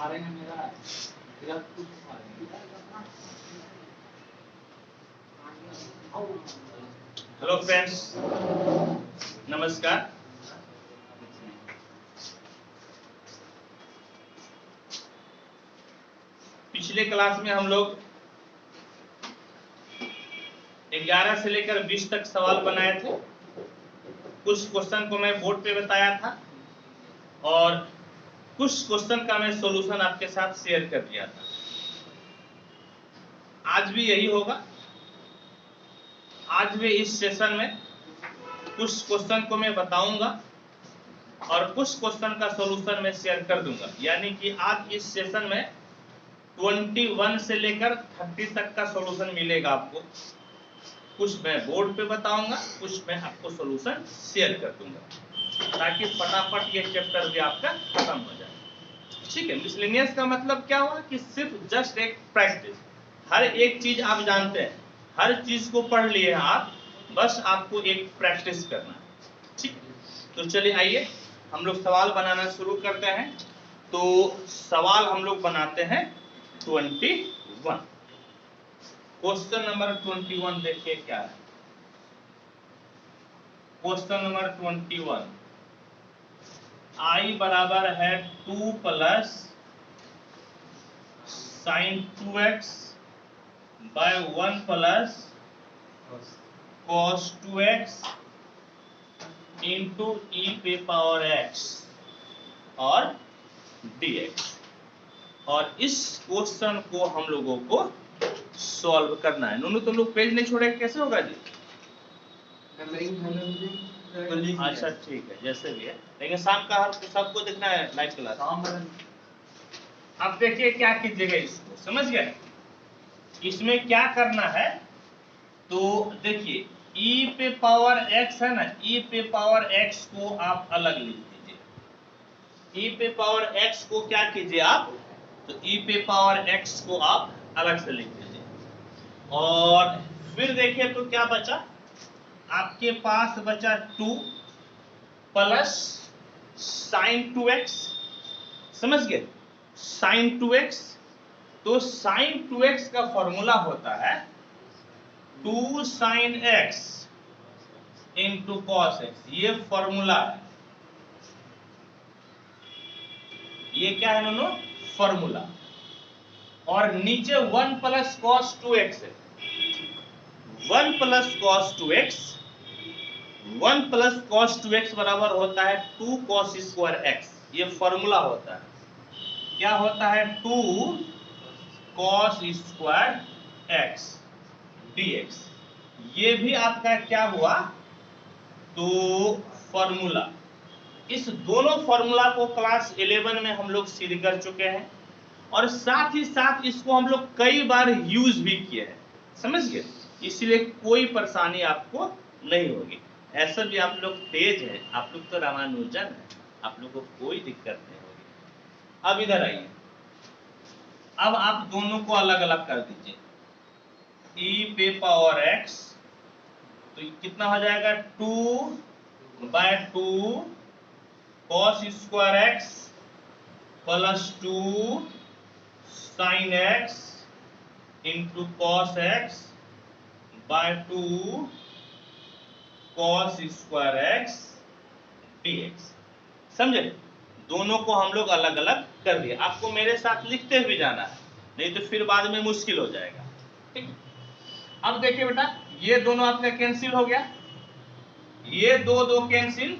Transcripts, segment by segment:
मारेंगे मेरा कुछ हेलो फ्रेंड्स, नमस्कार। पिछले क्लास में हम लोग 11 से लेकर 20 तक सवाल बनाए थे। कुछ क्वेश्चन को मैं बोर्ड पे बताया था और कुछ क्वेश्चन का मैं सॉल्यूशन आपके साथ शेयर कर दिया था। आज भी यही होगा। आज भी इस सेशन में कुछ क्वेश्चन को मैं बताऊंगा और कुछ क्वेश्चन का सॉल्यूशन मैं शेयर कर दूंगा। यानी कि आज इस सेशन में 21 से लेकर 30 तक का सॉल्यूशन मिलेगा आपको। कुछ मैं बोर्ड पे बताऊंगा, कुछ मैं आपको सॉल्यूशन शेयर कर दूंगा ताकि फटाफट ये चैप्टर भी आपका खत्म हो जाए। ठीक है। मिसलेनियस का मतलब क्या हुआ कि सिर्फ जस्ट एक प्रैक्टिस। हर एक चीज आप जानते हैं, हर चीज को पढ़ लिए आप, बस आपको एक प्रैक्टिस करना है। ठीक है। तो चलिए आइए हम लोग सवाल बनाना शुरू करते हैं। तो सवाल हम लोग बनाते हैं 21। क्वेश्चन नंबर 21 देखिए क्या है। क्वेश्चन नंबर 21, I बराबर है 2 plus sine 2x by 1 plus cos 2x into e पे पावर x और dx। और इस क्वेश्चन को हम लोगों को सॉल्व करना है। नूनू तुम लोग पेज नहीं छोड़े, कैसे होगा जी? अच्छा ठीक है, जैसे भी है, लेकिन शाम का सबको देखना है लाइव क्लास। अब देखिए क्या कीजिएगा, इसको समझ गए? इसमें क्या करना है तो देखिए e पे पावर x है ना, e पे पावर x को आप अलग लिख दीजिए। e पे पावर x को क्या कीजिए आप, तो e पे पावर x को आप अलग से लिख दीजिए। और फिर देखिए तो क्या बचा, आपके पास बचा 2 प्लस साइन 2x। समझ गए? साइन 2x, तो साइन 2x का फॉर्मूला होता है 2 sine x into cos x। ये फॉर्मूला है, ये क्या है दोनों? फॉर्मूला। और नीचे 1 प्लस कॉस 2x है। 1 plus cos 2x, 1 plus cos 2x बराबर होता है 2 कॉस स्क्वायर x। ये फॉर्मूला होता है। क्या होता है? 2 कॉस स्क्वायर x dx। ये भी आपका क्या हुआ? तो फॉर्मूला। इस दोनों फॉर्मूला को क्लास 11 में हम लोग सिद्ध कर चुके हैं और साथ ही साथ इसको हम लोग कई बार यूज भी किए हैं। समझ गए? इसलिए कोई परेशानी आपको नहीं होगी। ऐसा भी आप लोग तेज है, आप लोग तो रामानुजन है, आप लोग को कोई दिक्कत नहीं होगी। अब इधर आइए, अब आप दोनों को अलग अलग कर दीजिए। e पे पावर x, तो कितना हो जाएगा? 2 by 2 cos square x plus 2 sine x into cos x by 2 cos square x dx। समझे? दोनों को हम लोग अलग अलग कर दिए। आपको मेरे साथ लिखते हुए जाना है, नहीं तो फिर बाद में मुश्किल हो जाएगा। ठीक है। अब देखिए बेटा, ये दोनों आपका कैंसिल हो गया, ये दो कैंसिल,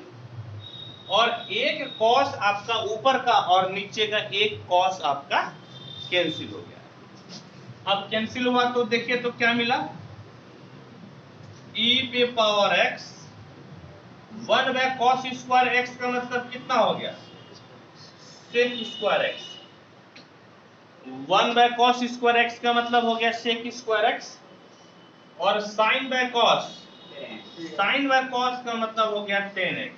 और एक कॉस आपका ऊपर का और नीचे का एक कॉस आपका कैंसिल हो गया। अब कैंसिल हुआ तो देखिए तो क्या मिला, e पे power x 1 by cos square x का मतलब कितना हो गया? Sec square x। 1 by cos square x का मतलब हो गया सेक स्क्वायर x, और sine by cos, sine by cos का मतलब हो गया 10x।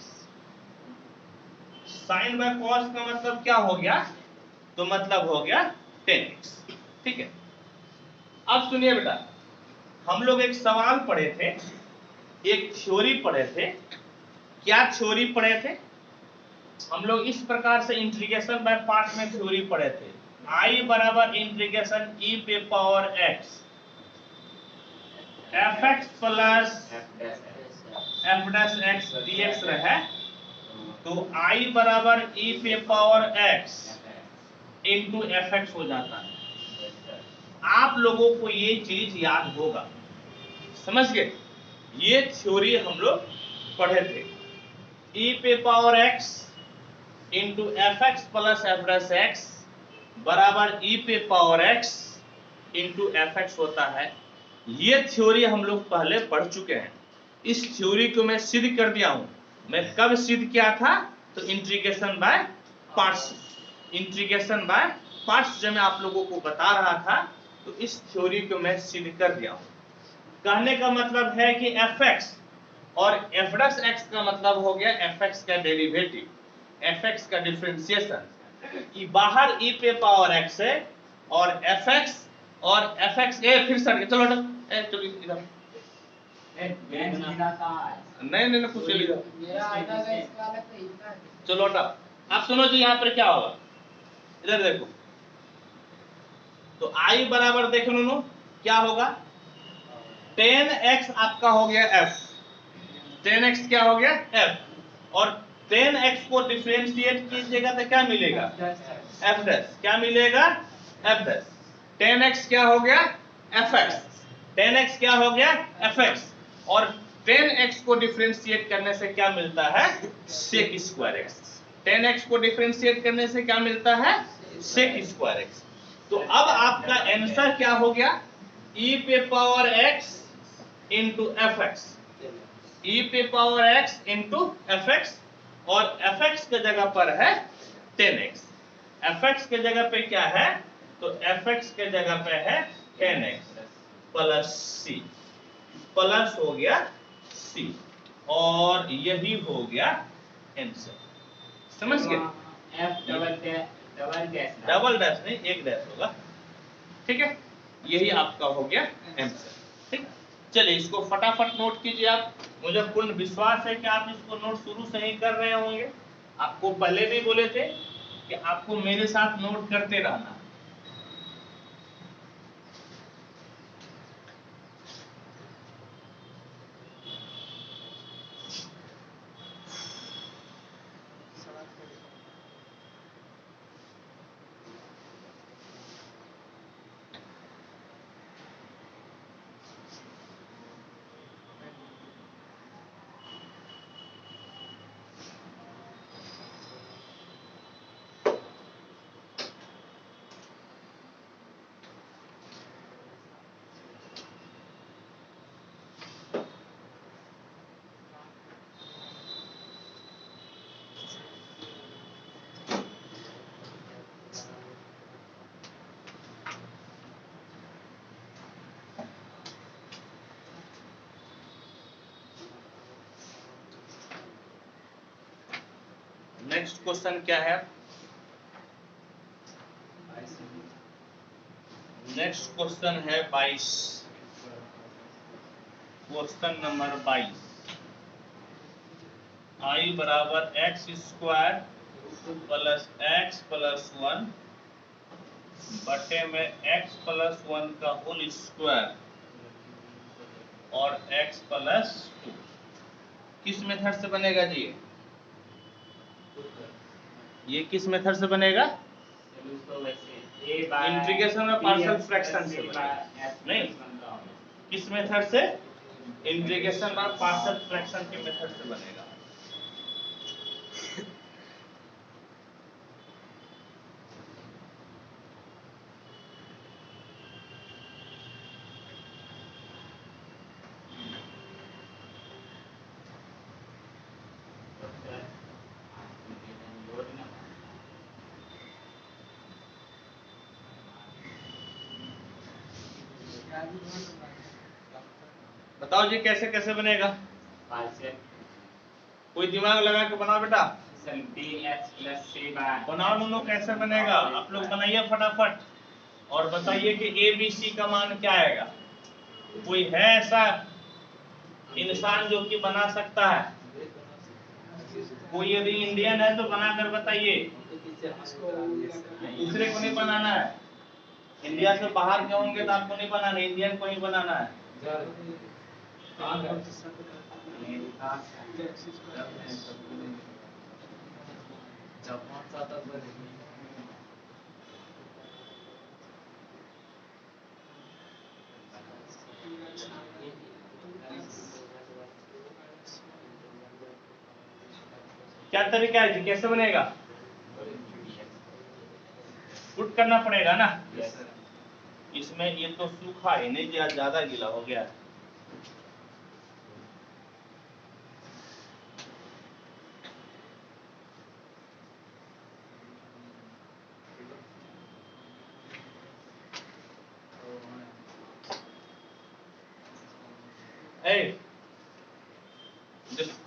साइन बाय कॉस का मतलब क्या हो गया? तो मतलब हो गया 10x। ठीक है। अब सुनिए बेटा, हम लोग एक सवाल पढ़े थे, एक थ्योरी पढ़े थे। क्या थ्योरी पढ़े थे? हम लोग इस प्रकार से इंटीग्रेशन बाय पार्ट में थ्योरी पढ़े थे। I बराबर इंटीग्रेशन e पे power x fx plus f dash x dx रहे, तो I बराबर e पे पावर x इंटू fx हो जाता है। आप लोगों को ये चीज याद होगा, समझ गए? ये थ्योरी हम लोग पढ़े थे। e पे power x into fx plus f dash x बराबर e पे पावर x इंटू fx होता है। ये थ्योरी हम लोग पहले पढ़ चुके हैं। इस थ्योरी को मैं सिद्ध कर दिया हूं। मैं कब सिद्ध किया था? तो integration by parts. Integration by parts जब मैं आप लोगों को बता रहा था, तो इस थ्योरी को मैं सिद्ध कर दिया हूं। कहने का मतलब है कि fx और f डैश x का मतलब हो गया fx का डेरिवेटिव, fx का डिफरेंशिएशन। कि बाहर e पे पावर x है और fx फिर सर चलो चलो इधर नहीं कुछ इधर चलो आप सुनो जी। यहाँ पर क्या होगा, इधर देखो। तो I बराबर देख लो क्या होगा, 10x आपका हो गया f, 10x क्या हो गया f, और 10x को डिफरेंशिएट कीजिएगा तो क्या मिलेगा f डैश। क्या मिलेगा f डैश। 10x क्या हो गया fx, 10x क्या हो गया fx, और 10x को डिफरेंशिएट करने से क्या मिलता है sec स्क्वायर x। 10x को डिफरेंशिएट करने से क्या मिलता है sec स्क्वायर x। तो अब आपका आंसर क्या हो गया, e पे power x into fx, e पे पावर x इंटू fx, और fx के जगह पर है 10x। fx के जगह पे क्या है, तो fx के जगह पे है 10x प्लस c, प्लस हो गया c, और यही हो गया आंसर। समझ गए? डबल डैश नहीं, एक डैश होगा। ठीक है, यही आपका हो गया आंसर। ठीक, चलिए इसको फटाफट नोट कीजिए आप। मुझे पूर्ण विश्वास है कि आप इसको नोट शुरू से ही कर रहे होंगे। आपको पहले भी बोले थे कि आपको मेरे साथ नोट करते रहना। नेक्स्ट क्वेश्चन क्या है? नेक्स्ट क्वेश्चन है 22, क्वेश्चन नंबर 22। I बराबर x square plus x plus 1 बटे में x प्लस 1 का होल स्क्वायर और x प्लस 2 किस मेथड से बनेगा जी? ये किस मेथड से बनेगा? इंटीग्रेशन में पार्शियल फ्रैक्शन से बनेगा। नहीं, किस मेथड से? इंटीग्रेशन में पार्शियल फ्रैक्शन के मेथड से बनेगा। बताओ जी कैसे कैसे बनेगा? कोई दिमाग लगा के बनाओ बेटा। बनाओ दोनों, कैसे बनेगा? आप लोग बनाइए फटाफट और बताइए कि ए बी सी का मान क्या आएगा। कोई है ऐसा इंसान जो कि बना सकता है? कोई यदि इंडियन है तो बनाकर बताइए, दूसरे को नहीं बनाना है। इंडिया से बाहर के होंगे तो आपको नहीं बनाना, इंडियन को ही बनाना है। क्या तरीका है जी, कैसे बनेगा? पुट करना पड़ेगा ना। इसमें ये तो सूखा है नहीं, ज्यादा गीला हो गया।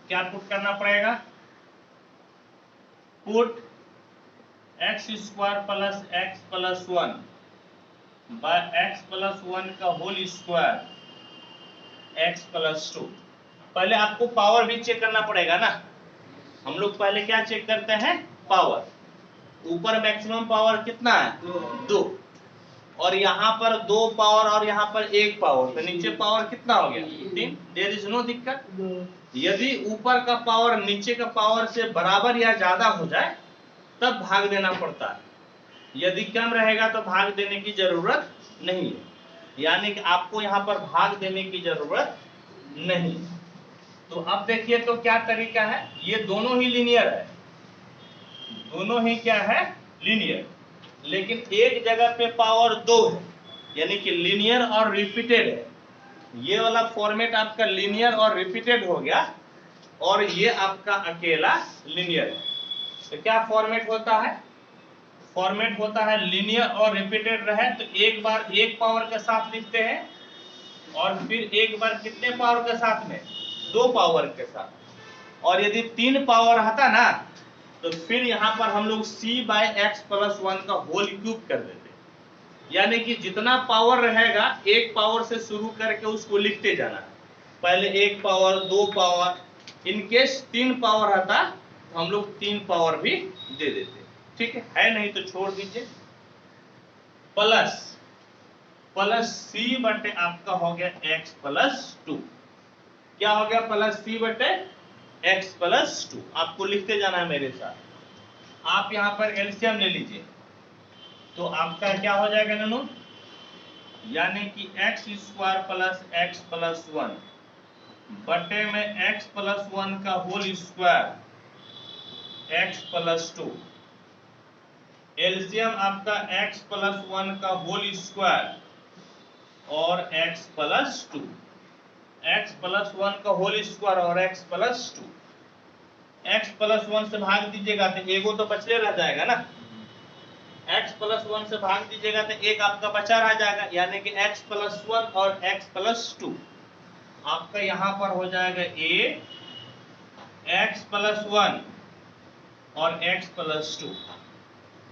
क्या पुट करना पड़ेगा? Put x square plus x plus 1 bye x plus 1 का होल स्क्वायर एक्स प्लस 2। पहले आपको पावर भी चेक करना पड़ेगा ना। हम लोग पहले क्या चेक करते हैं? पावर। ऊपर मैक्सिमम पावर कितना है? 2, और यहाँ पर 2 पावर और यहाँ पर 1 पावर, तो नीचे पावर कितना हो गया? 3। देयर इज नो दिक्कत। यदि ऊपर का पावर नीचे का पावर से बराबर या ज्यादा हो जाए तब भाग देना पड़ता है, यदि कम रहेगा तो भाग देने की जरूरत नहीं है। यानी कि आपको यहाँ पर भाग देने की जरूरत नहीं। तो अब देखिए तो क्या तरीका है, ये दोनों ही लीनियर है, दोनों ही क्या है? लीनियर। लेकिन एक जगह पे पावर 2 है, यानी कि लीनियर और रिपीटेड है। ये वाला फॉर्मेट आपका लीनियर और रिपीटेड हो गया, और ये आपका अकेला लीनियर है। तो क्या फॉर्मेट होता है? फॉर्मेट होता है लीनियर और रिपीटेड रहे तो एक बार 1 पावर के साथ लिखते हैं, और फिर एक बार कितने पावर के साथ में? 2 पावर के साथ। और यदि 3 पावर आता ना तो फिर यहाँ पर हम लोग c बाय एक्स प्लस 1 का होल क्यूब कर देते। यानी कि जितना पावर रहेगा 1 पावर से शुरू करके उसको लिखते जाना, पहले 1 पावर 2 पावर, इनकेस 3 पावर आता तो हम लोग 3 पावर भी दे देते। ठीक है, नहीं तो छोड़ दीजिए। प्लस प्लस सी बटे आपका हो गया एक्स प्लस 2। क्या हो गया? प्लस सी बटे एक्स प्लस 2। आपको लिखते जाना है मेरे साथ। आप यहाँ पर एलसीएम ले लीजिए तो आपका क्या हो जाएगा ननू? यानी कि x square plus x plus 1 बटे में एक्स प्लस 1 का whole square x plus 2। LCM आपका x प्लस 1 का होल स्क्वायर और x प्लस 2। x प्लस 1 का होल स्क्वायर और x प्लस 2। x प्लस 1 से भाग दीजिएगा तो एगो तो बचले रह जाएगा ना। x प्लस 1 से भाग दीजिएगा तो एक आपका बचा रह जाएगा, यानी कि x प्लस 1 और x प्लस 2। आपका यहाँ पर हो जाएगा a x प्लस 1 और x प्लस 2।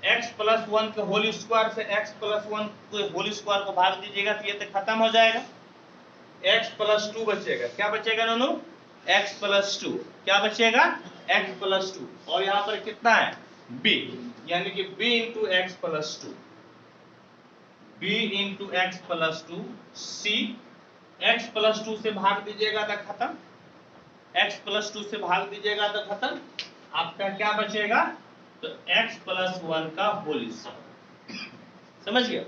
x प्लस 1 के होल स्क्वायर से x प्लस 1 के होल स्क्वायर को भाग दीजिएगा तो ये तो खत्म हो जाएगा। x प्लस 2 बचेगा। क्या बचेगा नोनू? x plus 2। क्या बचेगा? x plus 2। और यहाँ पर कितना है? b, यानी कि b into x plus 2। b into x plus 2 c। x plus 2 से भाग दीजिएगा तो खत्म, x प्लस 2 से भाग दीजिएगा तो खत्म। आपका क्या बचेगा? तो x प्लस 1 का होल स्क्वायर। समझ गए?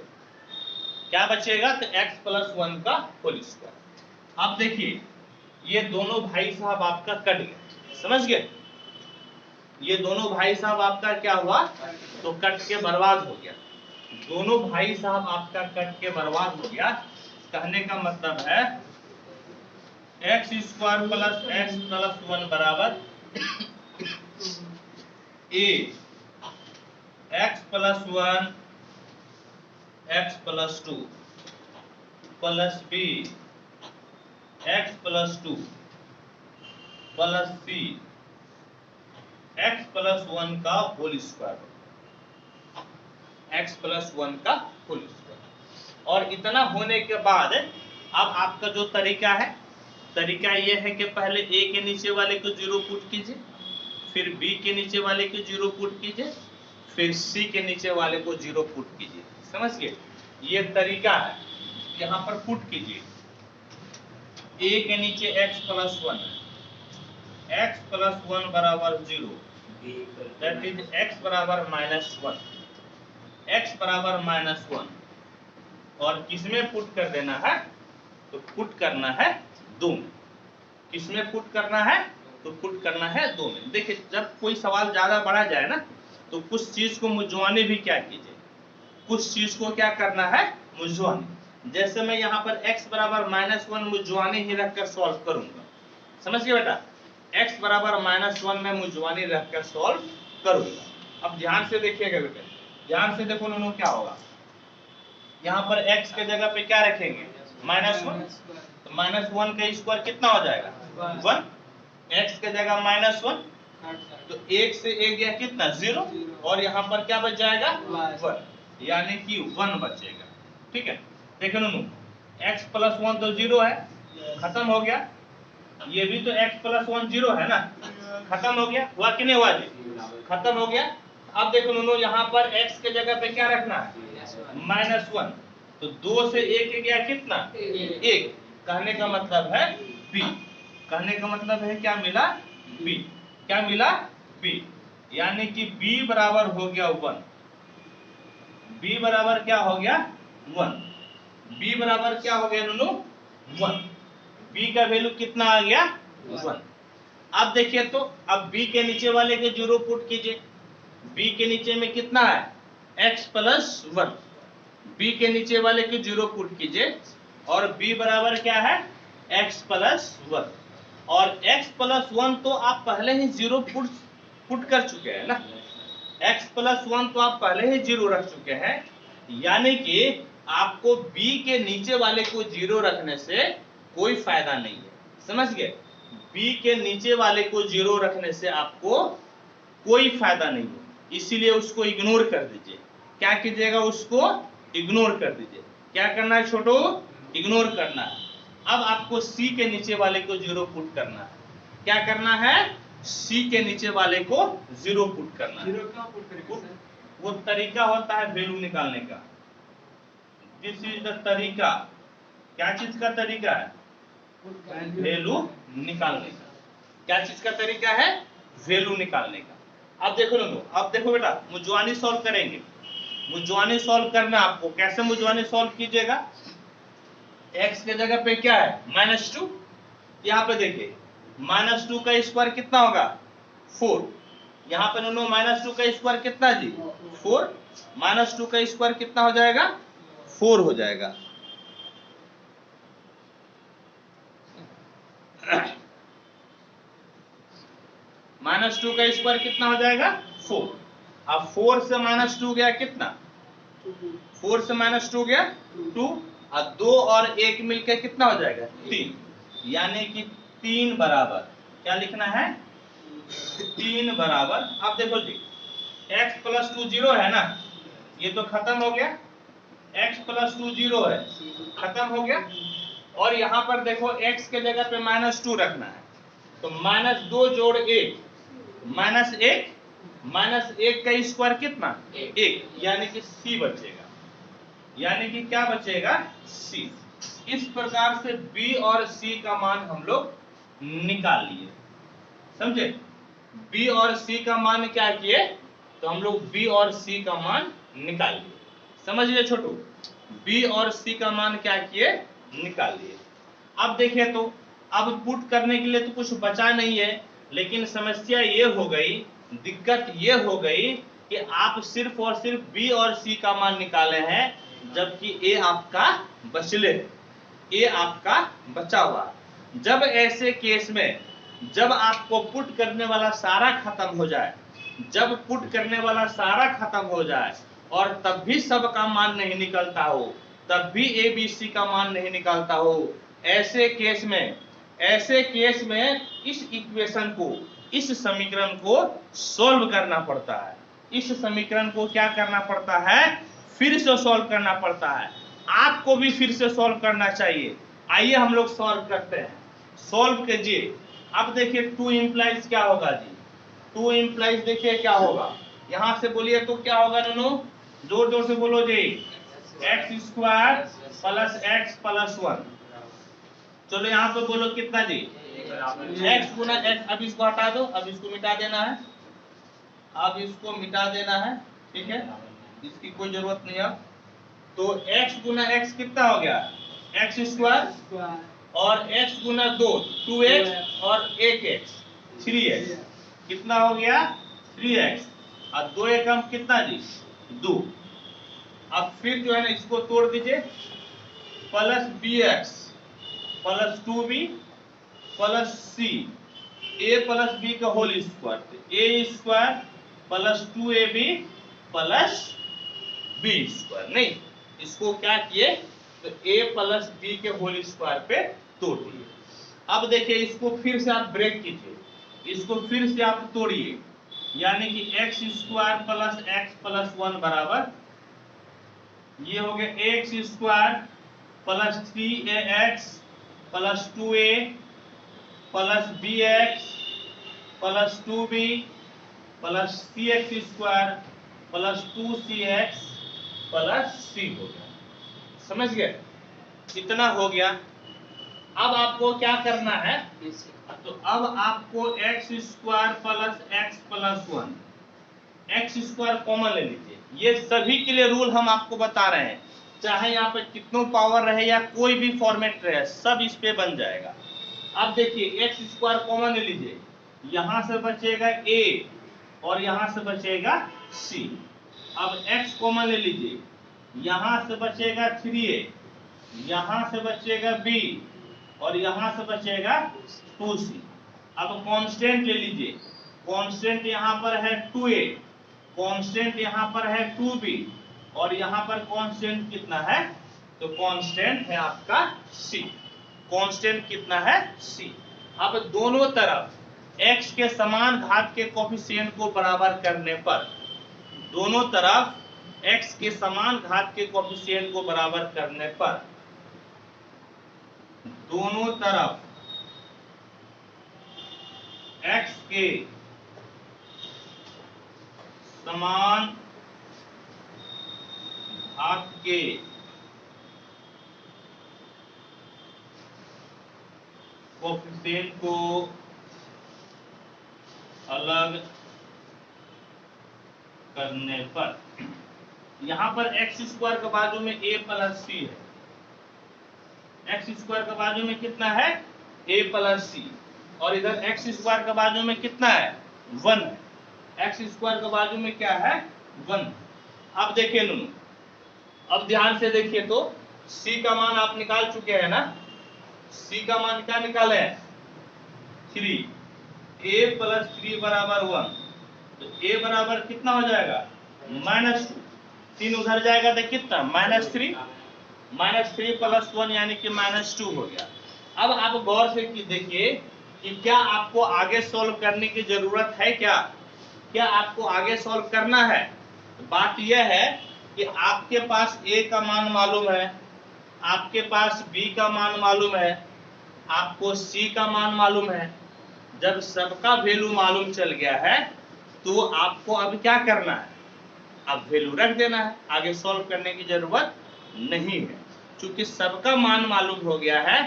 क्या बचेगा? तो x प्लस 1 का होल स्क्वायर। अब देखिए ये दोनों भाई साहब आपका कट गए। समझ गए? ये दोनों भाई साहब आपका क्या हुआ? तो कट के बर्बाद हो गया। दोनों भाई साहब आपका कट के बर्बाद हो गया। कहने का मतलब है x square plus x plus 1 बराबर a x plus 1 x plus 2 plus b x plus 2 plus c x plus 1 का होल स्क्वायर, x प्लस 1 का होल स्क्वायर। और इतना होने के बाद अब आपका जो तरीका है, तरीका ये है कि पहले a के नीचे वाले को 0 पुट कीजिए, फिर बी के नीचे वाले को 0 पुट कीजिए, फिर सी के नीचे वाले को 0 पुट कीजिए। समझ गए? ये तरीका है। यहाँ पर पुट कीजिए, ए के नीचे x प्लस 1 है, x प्लस 1 बराबर 0, दैट इज x बराबर माइनस 1, x बराबर माइनस 1। और किसमें पुट कर देना है? तो पुट करना है 2 में। किसमें पुट करना है? तो पुट करना है 2 में। देखिए, जब कोई सवाल ज्यादा बढ़ा जाए ना, तो कुछ चीज को मुझवाने भी क्या कीजिए, कुछ चीज को क्या करना है, मुझवाने। जैसे मैं यहाँ पर x बराबर माइनस 1 मुझवाने ही रखकर सॉल्व करूंगा। समझ गए बेटा? x बराबर माइनस 1 में मुझवाने रखकर सॉल्व करूंगा। अब ध्यान से देखिएगा बेटा, ध्यान से देखो दोनों क्या होगा। यहाँ पर x के जगह पे क्या रखेंगे? माइनस 1। तो माइनस 1 का स्क्वायर कितना हो जाएगा? 1। x के जगह माइनस 1, तो 1 से 1 गया कितना? 0। और यहाँ पर क्या बच जाएगा? 1, यानी कि 1 बचेगा। ठीक है, देखो नूनू, x प्लस 1 तो 0 है, खत्म हो गया। ये भी तो x प्लस 1 0 है ना, खत्म हो गया। हुआ कि नहीं हुआ जी? खत्म हो गया। अब देखो नूनू, यहाँ पर x के जगह पे क्या रखना है? माइनस 1। तो 2 से 1 गया कितना? 1। कहने का मतलब है b। कहने का मतलब है क्या मिला? b। क्या मिला? b। यानी कि b बराबर हो गया 1। b बराबर क्या हो गया? 1। b बराबर क्या हो गया नूनू? 1। b का वैल्यू कितना आ गया? 1। अब देखिए, तो अब b के नीचे वाले के 0 पुट कीजिए। b के नीचे में कितना है? x plus 1। b के नीचे वाले के 0 पुट कीजिए, और b बराबर क्या है? x plus 1। और x प्लस 1 तो आप पहले ही 0 पुट कर चुके हैं ना, x प्लस 1 तो आप पहले ही 0 रख चुके हैं। यानी कि आपको b के नीचे वाले को 0 रखने से कोई फायदा नहीं है। समझ गए? b के नीचे वाले को 0 रखने से आपको कोई फायदा नहीं है, इसीलिए उसको इग्नोर कर दीजिए। क्या कीजिएगा? उसको इग्नोर कर दीजिए। क्या करना है छोटो? इग्नोर करना है। अब आपको c के नीचे वाले को 0 पुट करना है। क्या करना है? c के नीचे वाले को 0 पुट करना है। 0 क्यों पुट करेंगे? वो तरीका होता है वैल्यू निकालने का। दिस इज द तरीका। क्या चीज का तरीका है? वैल्यू निकालने का। क्या चीज का तरीका है? वैल्यू निकालने का। अब देखो दोनों, अब देखो बेटा, मुझवानी सॉल्व करेंगे। मुझवानी सॉल्व करना आपको कैसे मुझवानी सॉल्व कीजिएगा? x के जगह पे क्या है? -2। यहाँ पे देखिए, -2 का स्क्वायर कितना होगा? 4। यहाँ पे दोनों -2 का स्क्वायर कितना जी? 4। -2 का स्क्वायर कितना हो जाएगा? 4 हो जाएगा। -2 का स्क्वायर कितना हो जाएगा? 4। अब 4 से -2 गया कितना? 4 से -2 गया 2। और 2 और 1 मिलकर कितना हो जाएगा? 3। यानी कि 3 बराबर क्या लिखना है? 3 बराबर। अब देखो जी, x प्लस 2 0 है ना, ये तो खत्म हो गया। x प्लस 2 0 है, खत्म हो गया। और यहाँ पर देखो, x के जगह पे -2 रखना है, तो -2 जोड़ 1 -1। -1 का स्क्वायर कितना? 1। यानी कि c बचेगा। यानी कि क्या बचेगा? c। इस प्रकार से b और c का मान हम लोग निकाल लिए। समझे? b और c का मान क्या किए? तो हम लोग b और c का मान निकाल लिए। समझ लिए छोटू? b और c का मान क्या किए? निकाल लिए। अब देखिए, तो अब पुट करने के लिए तो कुछ बचा नहीं है, लेकिन समस्या ये हो गई, दिक्कत ये हो गई कि आप सिर्फ और सिर्फ b और c का मान निकाले हैं, जबकि a आपका बचले, a आपका बचा हुआ। जब ऐसे केस में, जब आपको पुट करने वाला सारा खत्म हो जाए, जब पुट करने वाला सारा खत्म हो जाए और तब भी सब का मान नहीं निकलता हो, तब भी a b c का मान नहीं निकलता हो, ऐसे केस में इस इक्वेशन को, इस समीकरण को सॉल्व करना पड़ता है। इस समीकरण को क्या करना पड़ता है? फिर से सॉल्व करना पड़ता है। आपको भी फिर से सॉल्व करना चाहिए। आइए हम लोग सॉल्व करते हैं। सॉल्व कीजिए। अब देखिए, 2 इंप्लाइज क्या होगा जी? 2 इम्प्लाइज देखिए क्या होगा, यहां से बोलिए तो क्या होगा दोनों, जोर जोर से बोलो जी, X square plus x plus 1। चलो यहाँ पे बोलो कितना जी, एक्स गुना एक्स। अब इसको हटा दो, अब इसको मिटा देना है, अब इसको मिटा देना है, ठीक है, इसकी कोई जरूरत नहीं है। तो x गुना x कितना हो गया, एक्स स्क्वायर, और x गुना 2 2x, और 1x 3x, कितना हो गया 3x, और 2 एकम कितना जी 2। अब फिर जो है ना इसको तोड़ दीजिए, plus bx plus 2b plus c, a plus b का whole square, a square plus 2ab plus b square. नहीं, इसको क्या किए तो a प्लस b के होल स्क्वायर पे तोड़ दिए। अब देखिए इसको फिर से आप ब्रेक कीजिए, इसको फिर से आप तोड़िए, यानी कि x square plus x plus 1 बराबर, ये हो गया x square plus 3ax plus 2a plus bx plus 2b plus cx square plus 2cx plus c हो गया। समझ गए, इतना हो गया। अब आपको क्या करना है, तो अब आपको x square plus x plus 1, x square common ले लीजिए। ये सभी के लिए रूल हम आपको बता रहे हैं, चाहे यहाँ पे कितनों पावर रहे या कोई भी फॉर्मेट रहे, सब इस पे बन जाएगा। अब देखिए एक्स स्क्वायर कॉमन ले लीजिए, यहां से बचेगा a और यहां से बचेगा c। अब x कॉमन ले लीजिए, यहां से बचेगा 3a, यहां से बचेगा b, और यहां से बचेगा 2c। अब कांस्टेंट ले लीजिए, कांस्टेंट यहां पर है 2a, कांस्टेंट यहां पर है 2b, और यहां पर कांस्टेंट कितना है, तो कांस्टेंट है आपका c। कांस्टेंट कितना है c। अब दोनों तरफ x के समान घात के कोफिशिएंट को बराबर करने पर, दोनों तरफ x के समान घात के कोफिशिएंट को बराबर करने पर, दोनों तरफ x के समान घात के कोफिशिएंट को अलग करने पर, यहां पर एक्स स्क्वायर के बाजू में a प्लस सी है, एक्स स्क्वायर के बाजू में कितना है a प्लस सी, और इधर एक्स स्क्वायर के बाजू में कितना है 1 है, एक्स स्क्वायर के बाजू में क्या है 1। अब देखिए नूनू, अब ध्यान से देखिए तो c का मान आप निकाल चुके हैं ना, c का मान क्या निकाले हैं 3, a प्लस 3 बराबर 1, तो a बराबर कितना हो जाएगा -2, 3 उधर जाएगा तो कितना -3, -3 प्लस 1 यानी कि -2 हो गया। अब आप गौर से देखिए कि क्या आपको आगे सॉल्व करने की जरूरत है, क्या आपको आगे सॉल्व करना है। बात यह है कि आपके पास a का मान मालूम है, आपके पास b का मान मालूम है, आपको c का मान मालूम है। जब सबका वैल्यू मालूम चल गया है तो आपको अब क्या करना है, अब वैल्यू रख देना है, आगे सॉल्व करने की जरूरत नहीं है। क्योंकि सबका मान मालूम हो गया है,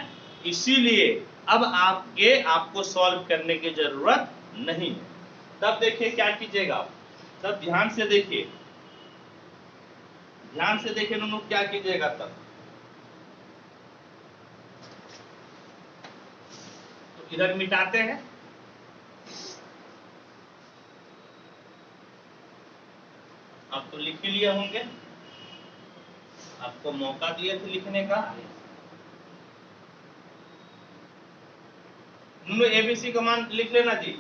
इसीलिए अब आपको सॉल्व करने की जरूरत नहीं है। तब देखिए क्या कीजिएगा, तब ध्यान से देखिए, ध्यान से देखिए नूनू क्या कीजिएगा। तब तो इधर मिटाते हैं, आप तो लिख ही लिए होंगे, आपको मौका दिए थे लिखने का। नूनू एबीसी का मान लिख लेना जी,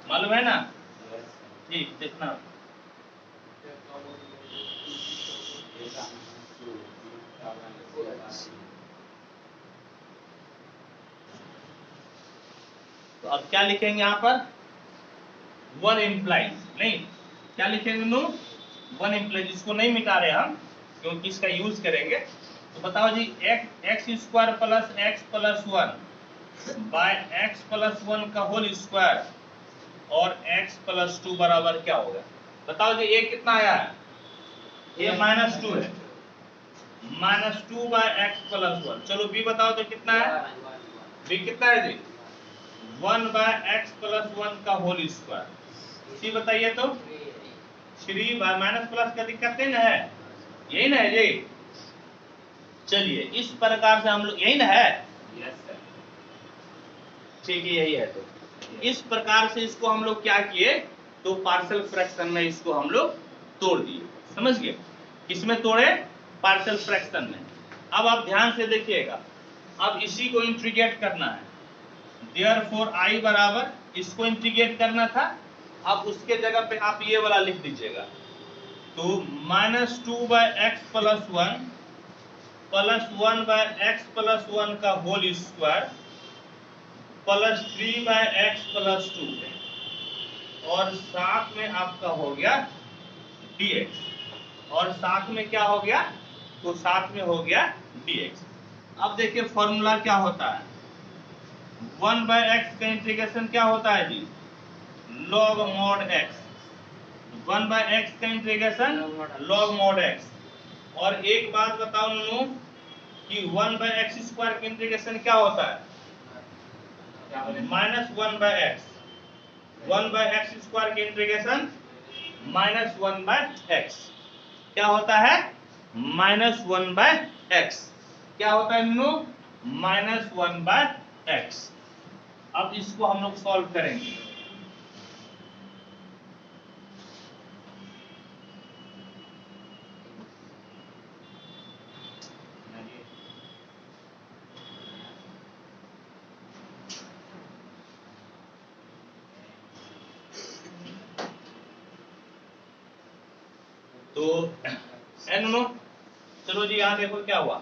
मालूम है ना, ठीक देखना। तो अब क्या लिखेंगे यहाँ पर 1 इम्प्लाइज, नहीं क्या लिखेंगे नू 1 इम्प्लाइज, इसको नहीं मिटा रहे हम क्योंकि इसका यूज करेंगे। तो बताओ जी X square plus x plus 1 bye x plus 1 का होल स्क्वायर और x प्लस 2 बराबर क्या होगा? बताओ जी, a कितना आया है? a -2 है, -2 बाय x प्लस 1। चलो b बताओ तो कितना है? b कितना है जी? 1 बाय x प्लस 1 का होल स्क्वायर। c बताइए तो? 3 बाय माइनस प्लस का दिक्कत नहीं ना है, यही ना है जी? चलिए इस प्रकार से हम लोग, यही ना है? ठीक है, यही है। तो इस प्रकार से इसको हम लोग क्या किए, तो पार्शियल फ्रैक्शन में इसको हम लोग तोड़ दिए। समझ गए? किसमें तोड़े? पार्शियल फ्रैक्शन में। अब आप ध्यान से देखिएगा, अब इसी को इंटीग्रेट करना है। देयरफॉर i बराबर, इसको इंटीग्रेट करना था, अब उसके जगह पे आप ये वाला लिख दीजिएगा। तो -2 by x plus 1 plus 1 bye x plus 1 का whole square plus 3 by x plus 2 और साथ में आपका हो गया dx, और साथ में क्या हो गया? तो साथ में हो गया dx। अब देखिए फॉर्मूला क्या होता है, 1 बाय एक्स का इंटीग्रेशन क्या होता है जी? log mod x। 1 बाय एक्स का इंटीग्रेशन log mod x। और एक बात बताओ नूनू कि 1 बाय एक्स स्क्वायर का इंटीग्रेशन क्या होता है? -1 bye x. 1 bye x square का इंटीग्रेशन -1 बाय एक्स क्या होता है? -1 बाय एक्स क्या होता है नूनू? -1 बाय एक्स। अब इसको हम लोग सॉल्व करेंगे। तो नूनू चलो जी, यहां देखो क्या हुआ,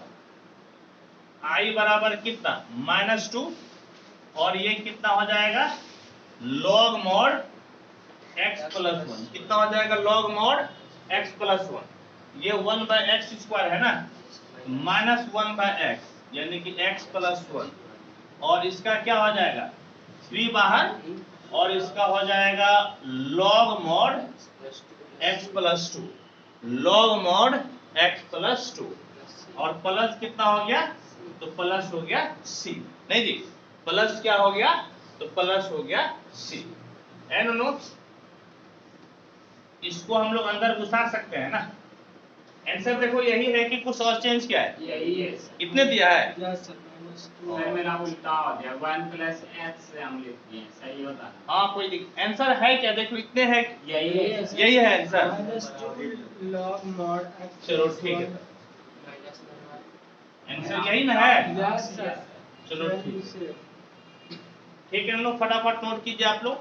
i बराबर कितना? -2, और ये कितना हो जाएगा? log mod x plus 1। कितना हो जाएगा? log mod x plus 1। ये 1 बाय एक्स स्क्वायर है ना, -1 बाय एक्स यानी कि x प्लस 1, और इसका क्या हो जाएगा? 3 बाहर, और इसका हो जाएगा log mod x plus 2, log mod x plus 2, और प्लस कितना हो गया? तो प्लस हो गया c। नहीं जी, प्लस क्या हो गया? तो प्लस हो गया c। नो, इसको हम लोग अंदर घुसा सकते हैं ना। आंसर देखो यही है कि कुछ और चेंज किया है? यही है। कितने दिया है? सर मेरा उल्टा हो गया, 1 प्लस x से हम लिख दिए, सही होता है? हाँ कोई आंसर है क्या? देखो इतने है, यही है। यही है आंसर। log mod x। चलो ठीक है, आंसर यही ना है? Yes sir. चलो ठीक है, हम लोग फटाफट नोट कीजिए, आप लोग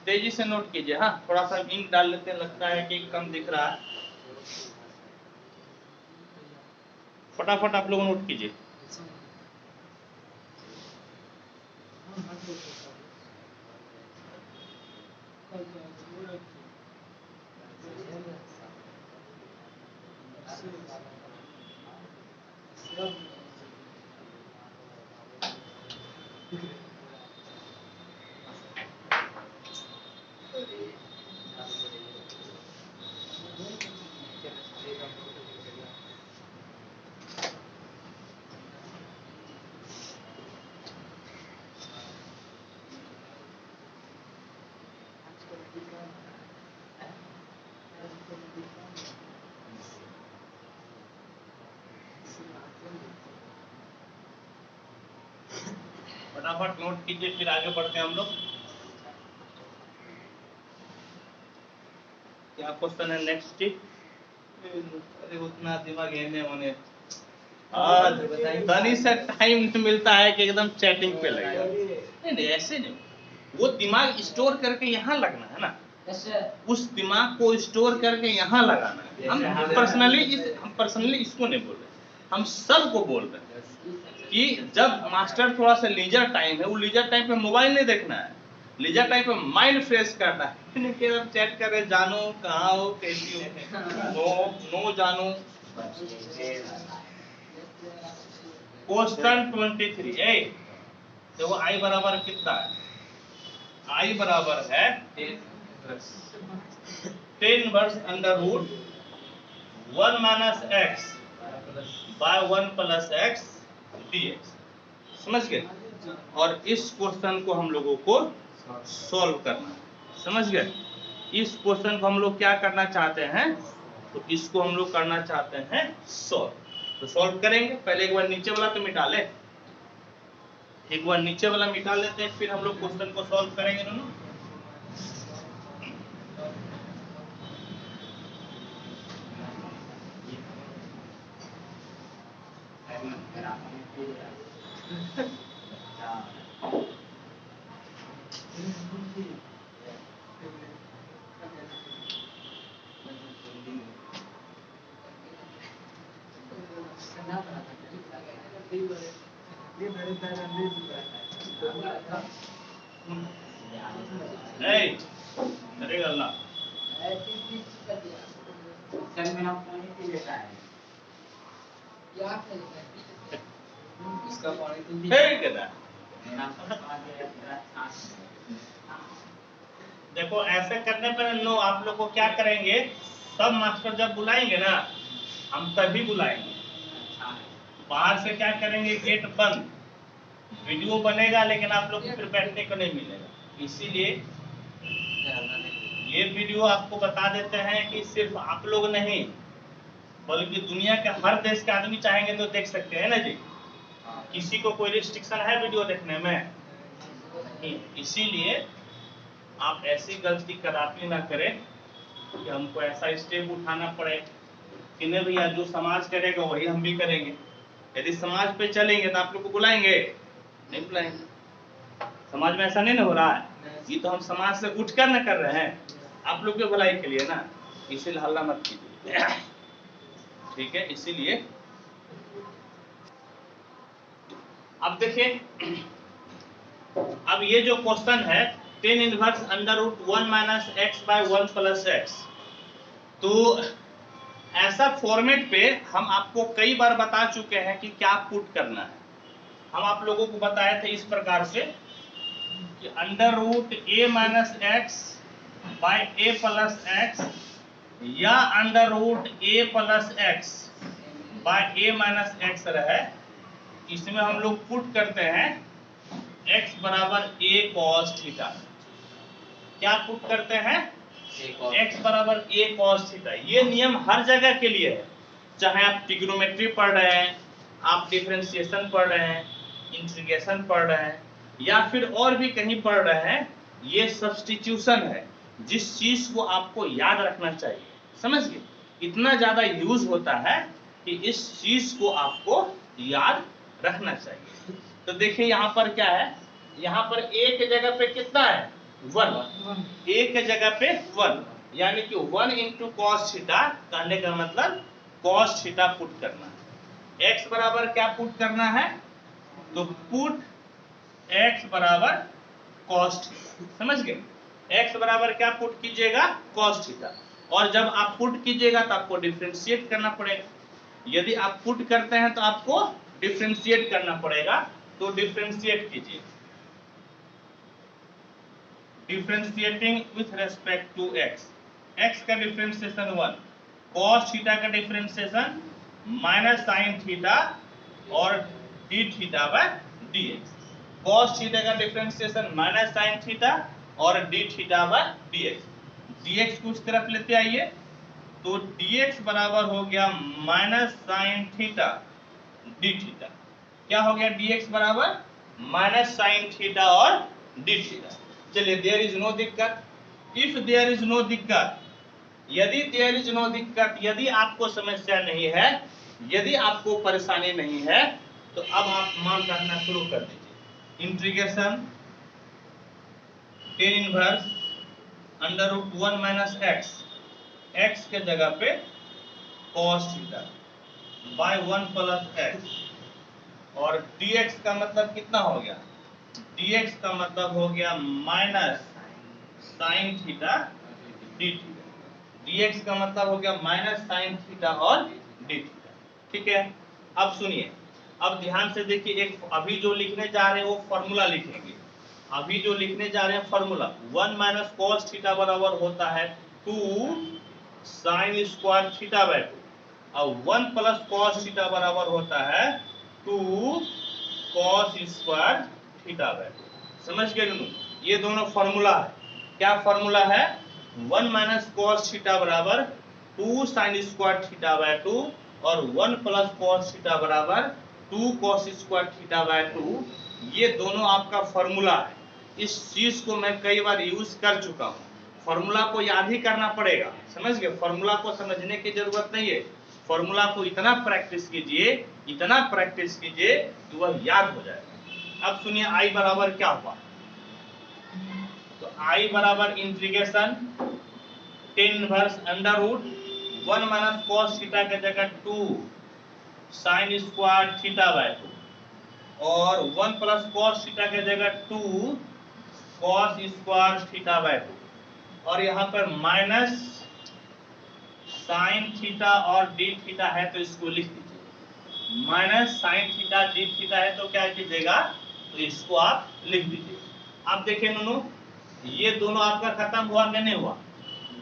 तेजी से नोट कीजिए। हाँ थोड़ा सा इंक डाल लेते हैं, लगता है कि कम दिख रहा है। फटाफट आप लोग नोट कीजिए। फटाफट नोट कीजिए, फिर आगे बढ़ते हैं हम लोग। क्या क्वेश्चन है नेक्स्ट? अरे उतना दिमाग है होने, तनी से टाइम नहीं मिलता है कि एकदम चैटिंग पे लग जाओ। नहीं ऐसे नहीं, वो दिमाग स्टोर करके यहाँ लगना है ना, उस दिमाग को स्टोर करके यहाँ लगाना है। हम पर्सनली इसको नहीं बोल रहे, हम सब को बोल रहे हैं कि जब मास्टर थोड़ा सा लीजर टाइम है, वो लीजर टाइम पे मोबाइल नहीं देखना है, लीजर टाइम पे माइंड फ्रेश करना है। चैट कर रहे, जानो कहाँ हो, कैसी हो, नो जानो। क्वेश्चन 23, देखो i बराबर कितना है? I बराबर है tan inverse under root 1 minus x by 1 plus x dx। समझ गए? और इस क्वेश्चन को हम लोगों को सॉल्व करना है। समझ गए? इस क्वेश्चन को हम लोग क्या करना चाहते हैं, तो इसको हम लोग करना चाहते हैं सॉल्व। तो सॉल्व करेंगे, पहले एक बार नीचे वाला तो मिटा ले, एक बार नीचे वाला मिटा लेते हैं, फिर हम लोग क्वेश्चन को सॉल्व करेंगे दोनों। अरे अल्लाह चल मेरा पानी पी लेता है। इसका पानी तो देखो ऐसे करने पर नो आप लोग को क्या करेंगे, सब मास्टर जब बुलाएंगे ना, हम तभी बुलाएंगे। बाहर से क्या करेंगे, गेट बंद, वीडियो बनेगा लेकिन आप लोग को फिर बैठने को नहीं मिलेगा। इसीलिए ये वीडियो आपको बता देते हैं कि सिर्फ आप लोग नहीं बल्कि दुनिया के हर देश के आदमी चाहेंगे तो देख सकते हैं ना जी। किसी को कोई रिस्ट्रिक्शन है वीडियो देखने में? इसीलिए आप ऐसी गलती कदापि ना करें कि हमको ऐसा स्टेप उठाना पड़े कि नहीं भैया जो समाज करेगा वही हम भी करेंगे। यदि समाज पे चलेंगे तो आप लोग को बुलाएंगे? नहीं बुलाएंगे। समाज में ऐसा नहीं ना हो रहा है, ये तो हम समाज से उठकर न कर रहे हैं आप लोग के भलाई के लिए ना, इसीलिए हल्ला मत कीजिए, ठीक है? इसीलिए अब देखिए, अब ये जो क्वेश्चन है tan inverse under root 1 minus x by 1 plus x, तो ऐसा फॉर्मेट पे हम आपको कई बार बता चुके हैं कि क्या पुट करना है। हम आप लोगों को बताए थे इस प्रकार से कि अंडर रूट ए माइनस एक्स बाय ए प्लस एक्स या अंडर रूट ए प्लस एक्स बाय ए माइनस एक्स रहे, इसमें हम लोग पुट करते हैं x बराबर a cos थीटा। क्या पुट करते हैं? x बराबर a cos थीटा। ये नियम हर जगह के लिए है, चाहे आप ट्रिग्नोमेट्री पढ़ रहे हैं, आप डिफरेंशिएशन पढ़ रहे हैं, इंटीग्रेशन पढ़ रहे हैं, या फिर और भी कहीं पढ़ रहे हैं, ये सब्स्टिट्यूशन है जिस चीज को आपको याद रखना चाहिए। समझ गए? इतना ज्यादा यूज होता है कि इस चीज को आपको याद रखना चाहिए। तो देखिए यहाँ पर क्या है, यहाँ पर a के जगह पे कितना है? 1। a के जगह पे 1, यानी कि 1 इंटू कॉस थीटा, कहने का मतलब कॉस थीटा पुट करना है। x बराबर क्या पुट करना है? तो पुट x बराबर कॉस थीटा। समझ गए? x बराबर क्या पुट कीजिएगा? Cos theta. और जब आप पुट कीजिएगा तो आपको डिफरेंशिएट करना पड़ेगा। यदि आप पुट करते हैं तो आपको डिफरेंशिएट करना पड़ेगा, तो डिफरेंशिएट कीजिए। Differentiating with respect to x, x का डिफरेंशिएशन 1, cos थीटा का डिफरेंशिएशन माइनस sin थीटा और d theta by dx। cos theta का डिफरेंशिएशन माइनस sin थीटा और d theta by dx। dx को उस तरफ लेते आइए, तो dx बराबर हो गया minus sin theta d theta. क्या हो गया? dx बराबर माइनस sin थीटा और d थीटा। चलिए, देयर इज नो दिक्कत। इफ देयर इज नो दिक्कत, यदि देयर इज नो दिक्कत, यदि आपको समस्या नहीं है, यदि आपको परेशानी नहीं है, तो अब आप मान रखना शुरू कर दीजिए। Integration tan inverse under root 1 minus x, x के जगह पे cos theta by 1 plus x, और dx का मतलब कितना हो गया? dx का मतलब हो गया minus sine theta D theta. dx का मतलब हो गया माइनस साइन थीटा और डी थीटा। ठीक है? अब सुनिए, अब ध्यान से देखिए, एक अभी जो लिखने जा रहे हैं वो फॉर्मूला लिखेंगे। अभी जो लिखने जा रहे हैं फॉर्मूला 1 माइनस कॉस थीटा बराबर होता है 2 साइन स्क्वायर थीटा बाय 2 और 1 प्लस कॉस थीटा बराबर होता है 2 कॉस स्क्वायर थीटा बाय 2। समझ गए दोनों? ये दोनों फॉर्मूला है। क्या फॉर्मूला है? 1 माइनस कॉस थीटा बराबर 2 साइन स्क्वायर थीटा बाय 2 और 1 प्लस कॉस थीटा बराबर 2 कॉस स्क्वायर थीटा बाय 2। ये दोनों आपका फॉर्मूला है। इस चीज को मैं कई बार यूज कर चुका हूँ। फॉर्मूला को याद ही करना पड़ेगा। समझ गए? फॉर्मूला को समझने की जरूरत नहीं है। फॉर्मूला को इतना प्रैक्टिस कीजिए, इतना प्रैक्टिस कीजिए कि वह याद हो जाएगा। अब सुनिए आई बराबर क्या हुआ। तो आई बराबर integration tan inverse under root 1 minus cos theta के जगह 2 साइन स्क्वायर थीटा बाय 2 और 1 प्लस कॉस थीटा के जगह 2 कॉस स्क्वायर थीटा बाय 2 और यहाँ पर माइनस साइन थीटा और डी थीटा है तो इसको लिख दीजिए। Minus sine theta D theta है तो क्या कीजिएगा? तो इसको आप लिख दीजिए। अब देखिए नूनू, ये दोनों आपका खत्म हुआ कि नहीं हुआ?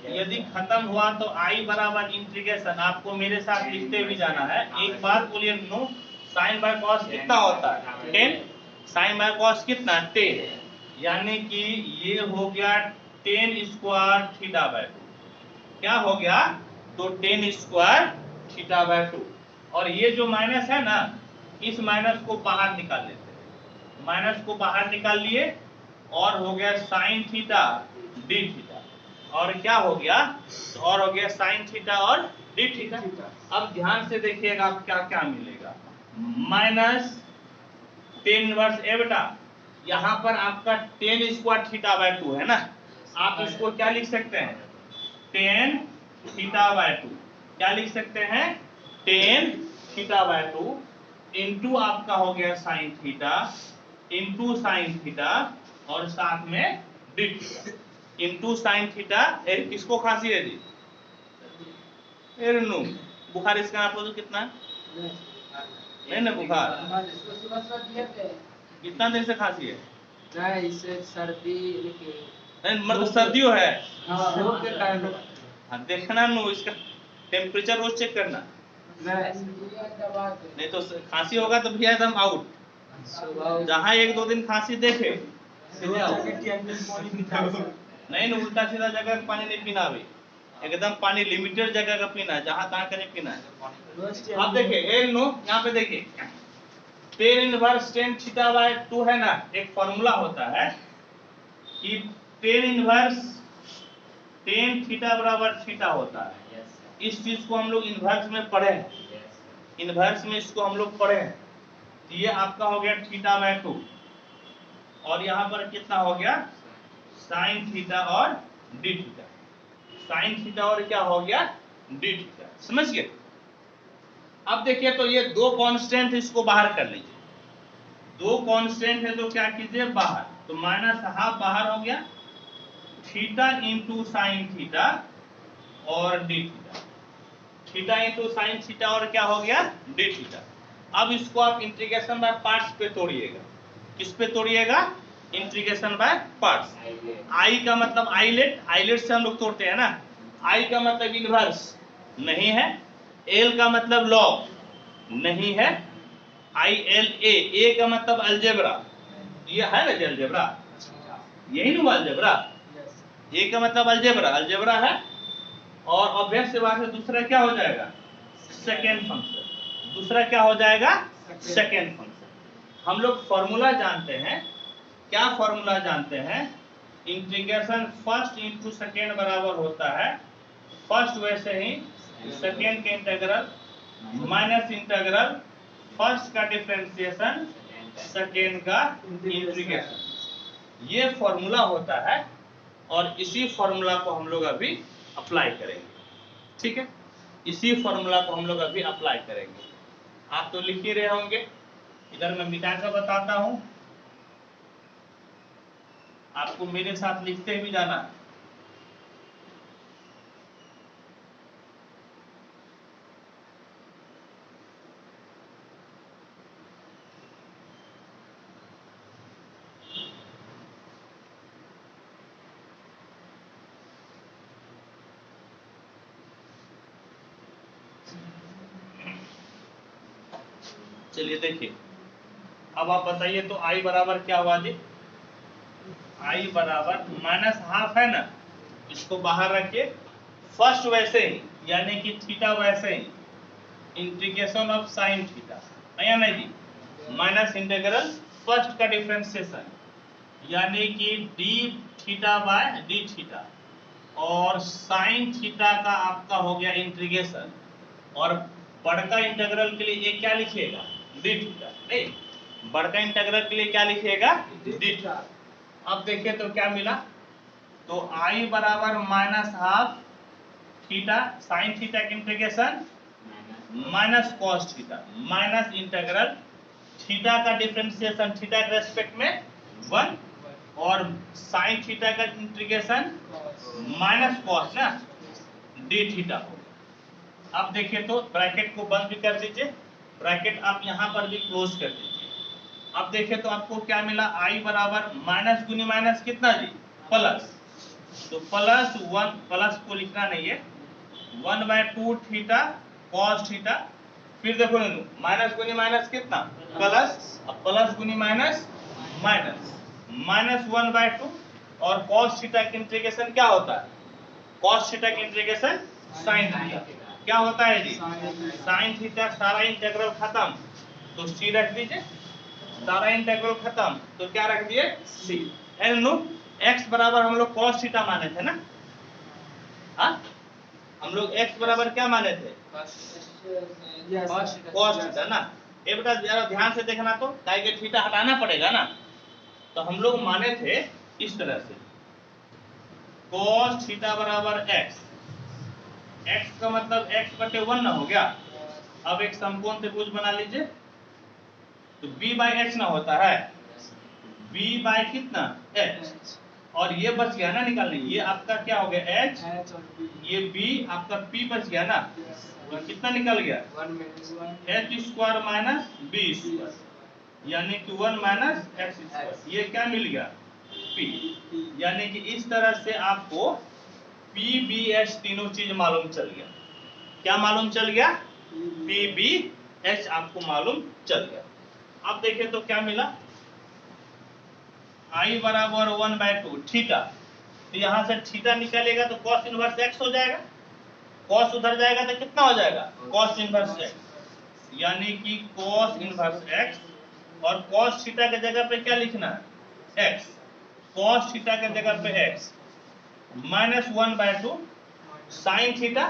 यदि खत्म हुआ तो आई बराबर इंटीग्रेशन आपको मेरे साथ लिखते हुए जाना है। एक बात बोलिए नूनू, साइन बाय कॉस कितना होता है? 10। साइन बाय कॉस कितना? 10। यानी कि ये हो गया 10 स्क्वायर थीटा बाय 2। क्या हो गया? तो 10 स्क्वायर थीटा बाय 2। और ये जो माइनस है ना, इस माइनस को बाहर निकाल लेते हैं। माइनस को बाहर निकाल लिए और हो गया साइन थीटा डी थीटा और क्या हो गया? और हो गया साइन थीटा और डी थीटा। अब ध्यान से देखिएगा आप क्या क्या मिलेगा। माइनस 10 इनवर्स ए बेटा, यहाँ पर आपका 10 स्क्वायर थीटा बाय 2 है ना, आप इसको क्या लिख सकते हैं? 10 थीटा बाय 2। क्या लिख सकते हैं? 10 थीटा बाय 2 इंटू आपका हो गया sine theta into sine theta और साथ में D theta into sine theta. किसको खांसी है जी? रेनू, बुखार इसका आप लोग कितना है? नहीं ना बुखार, कितना देर से खांसी है? नहीं, इसे सर्दी नहीं मतलब सर्दियों है। रोग के कारण हाँ देखना नो, इसका टेम्परेचर रोज चेक करना। नहीं, नहीं तो खांसी होगा तो भैया एकदम आउट। जहाँ 1-2 दिन खांसी देखे नहीं ना, उल्टा सीधा जगह का पानी नहीं पीना। अभी एकदम पानी लिमिटेड जगह का पीना है, जहाँ तहाँ का नहीं पीना है। अब देखिए नो, यहाँ पे देखिए 10 इनवर्स 10 थीटा बाय 2 है ना, एक फॉर्मूला होता है कि 10 इनवर्स 10 थीटा बराबर थीटा होता है। इस चीज को हम लोग इनवर्स में पढ़े हैं, इनवर्स में इसको हम लोग पढ़े हैं। ये आपका हो गया थीटा बाय 2 और यहाँ पर कितना हो गया? साइन थीटा और डी थीटा। साइन थीटा और क्या हो गया? D theta. समझ गए? अब देखिए तो ये दो कांस्टेंट, इसको बाहर कर लीजिए। दो कांस्टेंट है तो क्या कीजिए? बाहर। तो माइनस हाफ बाहर हो गया, थीटा इंटू साइन थीटा और D theta. Theta into sine theta और क्या हो गया? D theta. अब इसको आप इंटीग्रेशन बाय पार्ट्स पे तोड़िएगा। किस पे तोड़िएगा? Integration by parts. आई का मतलब आइलेट, आइलेट से हम लोग तोड़ते हैं ना। आई का मतलब इनवर्स नहीं है, एल का मतलब लॉग नहीं है, आई एल ए का मतलब अलजेब्रा। ये है ना अलजेब्रा, यही ना अलजेब्रा। ए का मतलब अलजेब्रा, अलजेब्रा है। और ऑब्वियस से बात है, दूसरा क्या हो जाएगा? Second function. दूसरा क्या हो जाएगा? Second function. हम लोग फॉर्मूला जानते हैं। क्या फॉर्मूला जानते हैं? इंटीग्रेशन फर्स्ट इंटू सेकेंड बराबर होता है फर्स्ट, वैसे ही सेकेंड के इंटीग्रल माइनस इंटीग्रल फर्स्ट का डिफरेंशिएशन सेकेंड का इंटीग्रेशन। ये फॉर्मूला होता है और इसी फॉर्मूला को हम लोग अभी अप्लाई करेंगे। ठीक है, इसी फॉर्मूला को हम लोग अभी अप्लाई करेंगे। आप तो लिख ही रहे होंगे, इधर मैं मिटा कर बताता हूं, आपको मेरे साथ लिखते भी जाना है। चलिए देखिए, अब आप बताइए तो आई बराबर क्या हुआ जी? आई बराबर माइनस हाफ है ना, इसको बाहर रखिए। फर्स्ट वैसे ही, यानी कि थीटा वैसे ही, इंटीग्रेशन ऑफ साइन थीटा है या नहीं जी, माइनस इंटीग्रल फर्स्ट का डिफरेंशिएशन, यानी कि D theta by D theta, और साइन थीटा का आपका हो गया इंटीग्रेशन, और बड़का इंटीग्रल के लिए ये क्या लिखिएगा? D theta. नहीं, बड़का इंटीग्रल के लिए क्या लिखिएगा? D theta. अब देखिए तो क्या मिला, तो आई बराबर minus half theta sine theta का integration minus cos theta minus integral theta का डिफरेंशिएशन थीटा के रेस्पेक्ट में 1 और साइन थीटा का इंटीग्रेशन माइनस कॉस ना डी थीटा हो। अब देखिए तो ब्रैकेट को बंद भी कर दीजिए, ब्रैकेट आप यहाँ पर भी क्लोज कर दीजिए। अब देखिए तो आपको क्या मिला, आई बराबर माइनस गुनी माइनस कितना जी? प्लस, तो प्लस 1, प्लस को लिखना नहीं है, 1/2 थीटा कॉस थीटा, फिर देखो माइनस गुनी माइनस कितना? प्लस, अब प्लस गुनी माइनस माइनस, माइनस 1/2, और कॉस थीटा का इंटीग्रेशन क्या होता है? कॉस थीटा का इंटीग्रेशन साइन थीटा क्या होता है जी? Sine theta. सारा इंटीग्रल खत्म तो सी रख दीजिए, सारा इंटीग्रल खत्म तो क्या रख दिए? सी। एंड एक्स बराबर हम लोग कॉस थीटा माने थे ना, हाँ हम लोग एक्स बराबर क्या माने थे? कॉस थीटा ना। ये बेटा जरा ध्यान से देखना, तो काहे के थीटा हटाना पड़ेगा ना, तो हम लोग माने थे इस तरह से, कॉस थीटा बराबर एक्स, एक्स का मतलब एक्स बटे 1 ना हो गया। अब एक समकोण त्रिभुज बना लीजिए, तो b बाई एच ना होता है, b बाई कितना? h, और ये बच गया ना निकालने, ये आपका क्या हो गया? h, ये b आपका p बच गया ना, तो कितना निकल गया? h square minus b square, यानी कि 1 माइनस x स्क्वायर, ये क्या मिल गया? p। यानी कि इस तरह से आपको p b h तीनों चीज मालूम चल गया। क्या मालूम चल गया? p b h आपको मालूम चल गया। अब देखिए तो क्या मिला, आई बराबर 1/2 थीटा, तो यहां से थीटा निकलेगा तो cos इनवर्स x हो जाएगा, cos उधर जाएगा तो कितना हो जाएगा? cos इनवर्स x, यानी कि cos इनवर्स x, और cos थीटा के जगह पे क्या लिखना है? x, cos थीटा के जगह पे x, माइनस 1/2 साइन थीटा,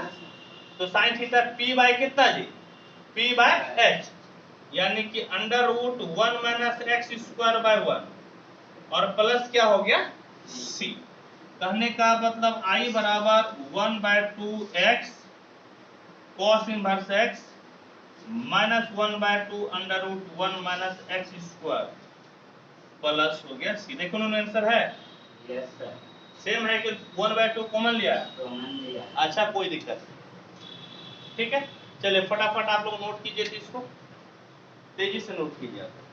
तो साइन थीटा p बाय कितना जी? p बाय h, यानी कि under root 1 minus x square by 1, और प्लस क्या हो गया? c। कहने का मतलब i बराबर 1/2 x cos इनवर्स x minus 1/2 under root 1 minus x square plus हो गया c। देखो ना आंसर है, यस सर, सेम है कि 1/2 कॉमन लिया? कॉमन लिया। अच्छा कोई दिक्कत नहीं, ठीक है। चलिए फटाफट आप लोग नोट कीजिए, तो इसको तेजी से नोट कीजिए आप।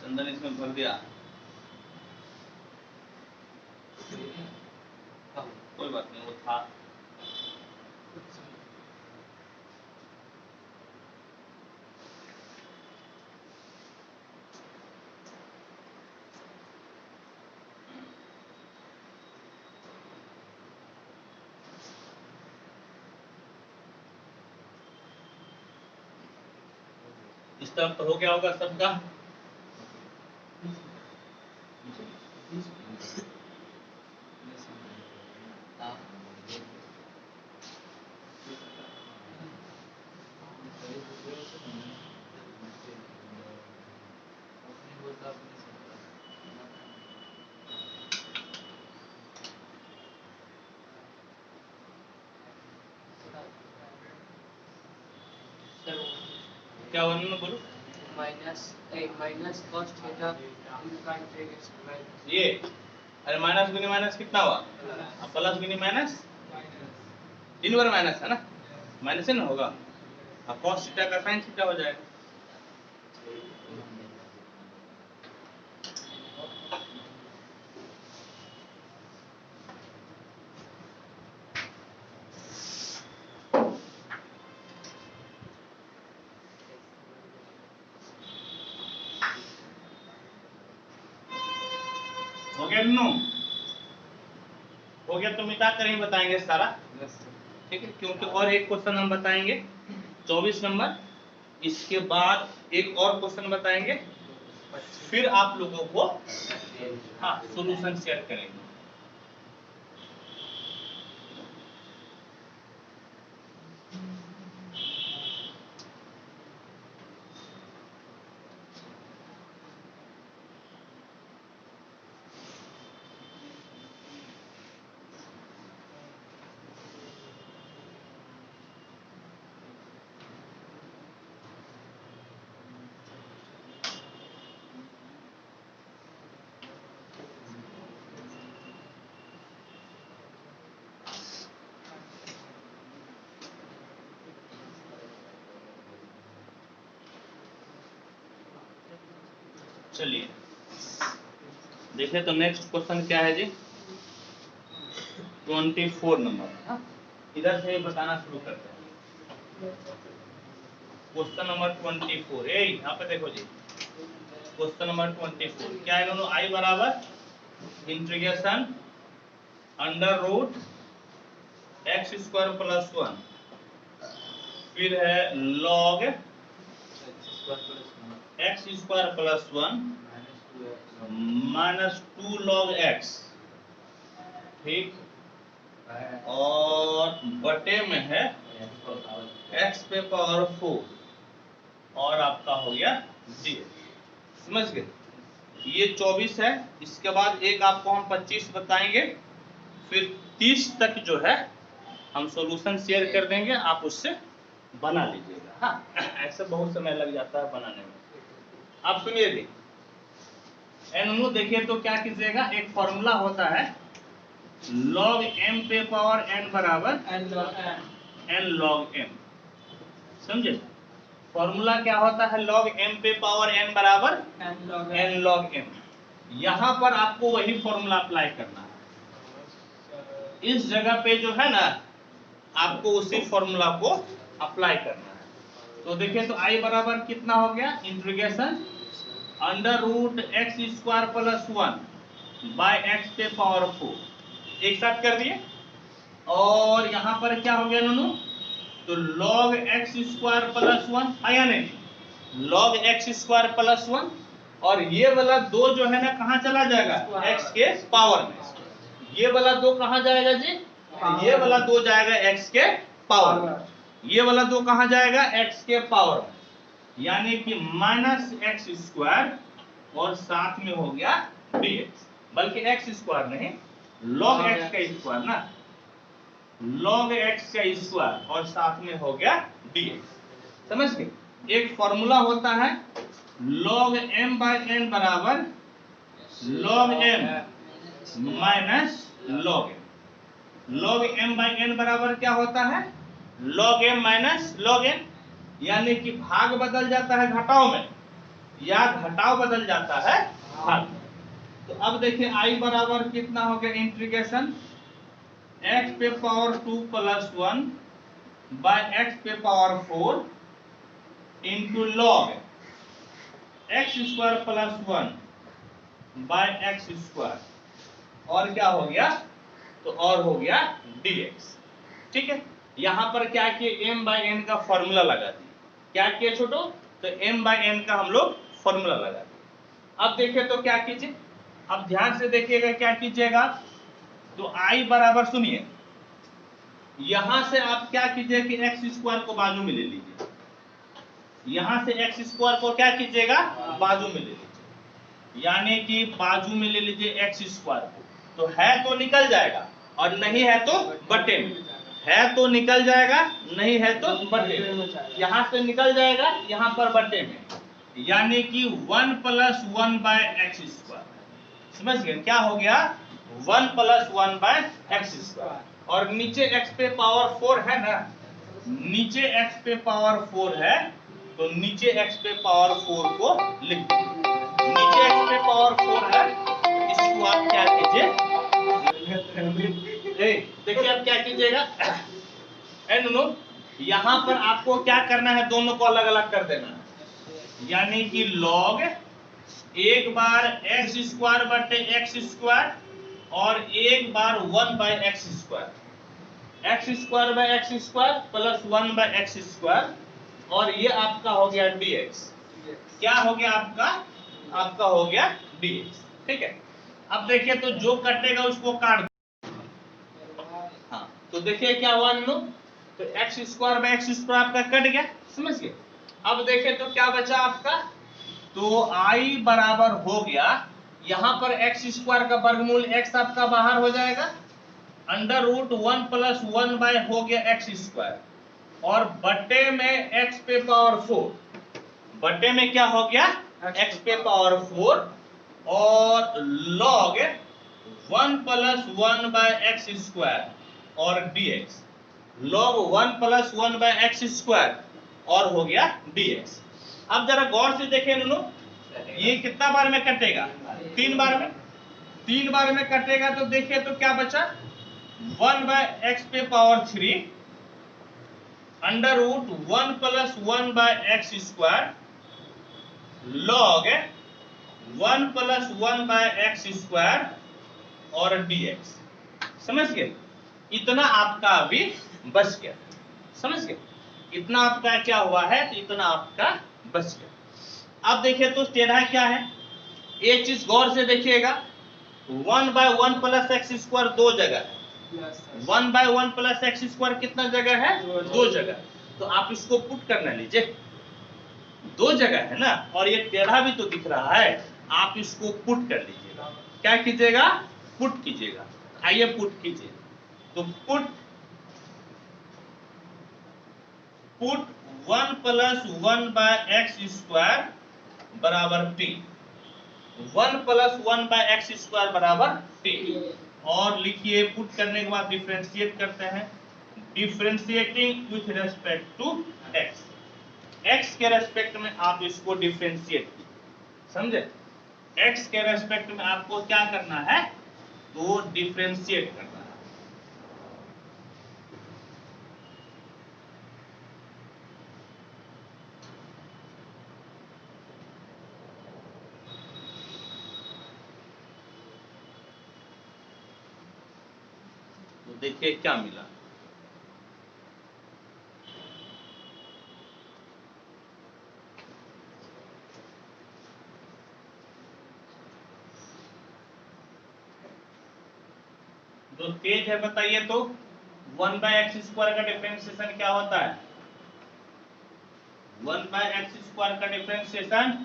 चंदन इसमें भर दिया, कोई बात नहीं, वो था। इस तरफ तो हो गया होगा सबका। क्या वर्णन बोलो? माइनस cos थीटा इनका इंटीग्रेशन ये अरे माइनस गुनी माइनस कितना हुआ? प्लस गुनी माइनस इनवर्स माइनस है ना, माइनस ही ना होगा, cos थीटा का sin थीटा हो जाएगा। हो गया नो? हो गया तो मिटा कर ही बताएंगे सारा, ठीक है, क्योंकि और एक क्वेश्चन हम बताएंगे 24 नंबर, इसके बाद एक और क्वेश्चन बताएंगे, फिर आप लोगों को हाँ सॉल्यूशन शेयर करेंगे। चलिए देखिए तो नेक्स्ट क्वेश्चन क्या है जी, 24 नंबर, इधर से बताना शुरू करते हैं। क्वेश्चन नंबर 24, यहाँ पे देखो जी, क्वेश्चन नंबर 24 क्या है दोनों, आई बराबर integration under root x square plus 1, फिर है log x square plus 1 minus 2 log x, ठीक, और बटे में है एक्स पे पावर 4 और आपका हो गया जी, समझ गए? ये 24 है, इसके बाद एक आपको हम 25 बताएंगे, फिर 30 तक जो है हम सॉल्यूशन शेयर कर देंगे, आप उससे बना लीजिएगा। हाँ ऐसे बहुत समय लग जाता है बनाने में। आप सुनिए एन देखिए तो क्या कीजिएगा, एक फॉर्मूला होता है log m पे पावर n बराबर n log m, समझे? फॉर्मूला क्या होता है log m पे पावर n बराबर n log m। यहाँ पर आपको वही फॉर्मूला अप्लाई करना है, इस जगह पे जो है ना आपको उसी फॉर्मूला को अप्लाई करना है। तो देखिए तो i बराबर कितना हो गया, integration under root x square plus 1 bye x पे पावर 4, एक साथ कर दिए, और यहाँ पर क्या हो गया दोनों, तो log एक्स स्क्वायर प्लस 1 आया नहीं, log एक्स स्क्वायर प्लस 1, और ये वाला 2 जो है ना कहाँ चला जाएगा, एक्स के पावर में, ये वाला 2 कहाँ जाएगा जी, ये वाला 2 जाएगा एक्स के पावर में, ये वाला 2 कहाँ जाएगा, एक्स के पावर में, यानी कि माइनस एक्स स्क्वायर और साथ में हो गया dx, बल्कि एक्स स्क्वायर नहीं log x का स्क्वायर ना, log x का स्क्वायर और साथ में हो गया dx, समझ गए? एक फॉर्मूला होता है log m बाय n बराबर log m minus log m, log m by n बराबर क्या होता है, log m minus log n, यानी कि भाग बदल जाता है घटाव में या घटाव बदल जाता है भाग में। तो अब देखिए i बराबर कितना हो गया, इंटीग्रेशन x पे पावर 2 प्लस 1 बाय x पे power 4 into log x square plus 1 bye x square, और क्या हो गया, तो और हो गया dx, ठीक है? यहाँ पर क्या किए, m बाय n का फॉर्मूला लगा दिए, क्या किए छोटो, तो m बाय n का हम लोग फॉर्मूला लगा दिए। अब देखिए तो क्या कीजिए, अब ध्यान से देखिएगा क्या कीजिएगा, तो i बराबर सुनिए, यहां से आप क्या कीजिए कि एक्स स्क्वायर को बाजू में ले लीजिए, यहां से एक्स स्क्वायर को क्या कीजिएगा, बाजू में ले लीजिए, यानी कि बाजू में ले लीजिए एक्स स्क्वायर को, तो है तो निकल जाएगा और नहीं है तो बटे में, है तो निकल जाएगा, नहीं है तो बटे में, यहां से निकल जाएगा, यहाँ पर बटे में, यानी कि 1 प्लस 1 बाय एक्स स्क्वायर, समझ गए? क्या हो गया, 1 प्लस 1 बाय एक्स स्क्वायर, और नीचे x पे पावर 4 है ना, नीचे x पे पावर 4 है, तो नीचे x पे पावर 4 को लिख दीजिए, नीचे x पे पावर 4 है, इसको आप क्या कीजिए, देखिए आप क्या कीजिएगा, यहाँ पर आपको क्या करना है, दोनों को अलग अलग कर देना है, यानी कि log एक बार एक्स स्क्वायर बटे एक्स स्क्वायर और एक बार 1 bye x square. X square by x square plus 1 bye x square और ये आपका हो गया dx। क्या हो गया आपका हो गया dx। ठीक है, अब देखिए तो जो कटेगा उसको काट। हाँ तो देखिए क्या हुआ नो, तो x square by x square आपका कट गया, समझ गए। अब देखिए तो क्या बचा आपका, तो आई बराबर हो गया, यहां पर एक्स स्क्वायर का वर्गमूल एक्स आपका बाहर हो जाएगा, अंडर रूट 1 प्लस 1 बाय हो गया एक्स स्क्वायर और बटे में एक्स पे पावर 4, बटे में क्या हो गया एक्स पे पावर 4 और log 1 plus 1 bye x square और dx, log 1 plus 1 bye x square और हो गया dx। अब जरा गौर से देखें नुनू, ये कितना बार में कटेगा, 3 बार में, 3 बार में कटेगा तो देखिए तो क्या बचा 1 बाय एक्स पे power 3 under root 1 plus 1 bye x square log 1 plus 1 bye x square और dx। समझ गए, इतना आपका अभी बच गया, समझ गए, इतना आपका क्या हुआ है, तो इतना आपका बच गया। अब देखिए तो टेढ़ा क्या है, एक चीज गौर से देखिएगा, 1 बाय 1 प्लस एक्स स्क्वायर 2 जगह है, 1 बाय 1 प्लस एक्स स्क्वायर कितना जगह है, 2 जगह। तो आप इसको पुट करना लीजिए, 2 जगह है ना, और ये टेढ़ा भी तो दिख रहा है, आप इसको पुट कर लीजिएगा। क्या कीजिएगा, पुट कीजिएगा। आइए पुट कीजिए, तो put 1 plus 1 bye x square बराबर T, 1 plus 1 bye x square बराबर टी, और लिखिए पुट करने के बाद डिफरेंशिएट करते हैं, differentiating with respect to X, x के रेस्पेक्ट में आप इसको डिफरेंशिएट कीजिए, समझे, एक्स के रेस्पेक्ट में आपको क्या करना है, तो डिफरेंशिएट करना है। तो देखिए क्या मिला, जो तेज है बताइए तो 1 बाय एक्स स्क्वायर का डिफरेंशिएशन क्या होता है, 1 बाय एक्स स्क्वायर का डिफरेंशिएशन,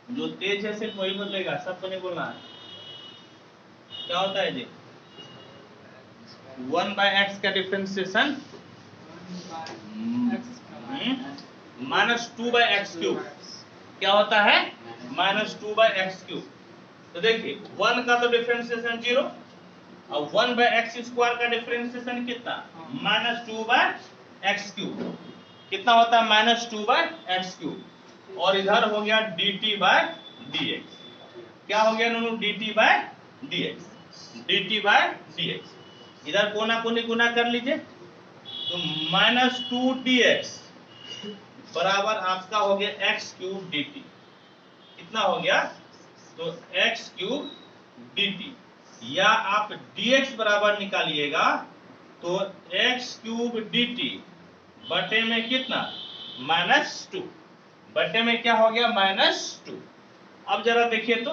जो तेज है सिर्फ वही बोलेगा, सबको नहीं बोलना है। क्या होता है जी, 1 बाय एक्स का differentiation minus 2 by x cube, क्या होता है, माइनस 2 बाय एक्स क्यूब। तो देखिए 1 का तो डिफरेंशिएशन 0 और 1 बाय एक्स स्क्वायर का डिफरेंशिएशन कितना, माइनस 2 बाय एक्स क्यूब, कितना होता है, माइनस 2 बाय एक्स क्यूब, और इधर हो गया dt बाय dx, क्या हो गया नूनू, dt by dx, dt by dx, इधर कोना कोनी गुना कर लीजिए, तो माइनस 2 dx बराबर आपका हो गया एक्स क्यूब dt, कितना हो गया, तो एक्स क्यूब dt, या आप dx बराबर निकालिएगा तो एक्स क्यूब dt बटे में कितना, माइनस 2, बटे में क्या हो गया, माइनस 2। अब जरा देखिए तो,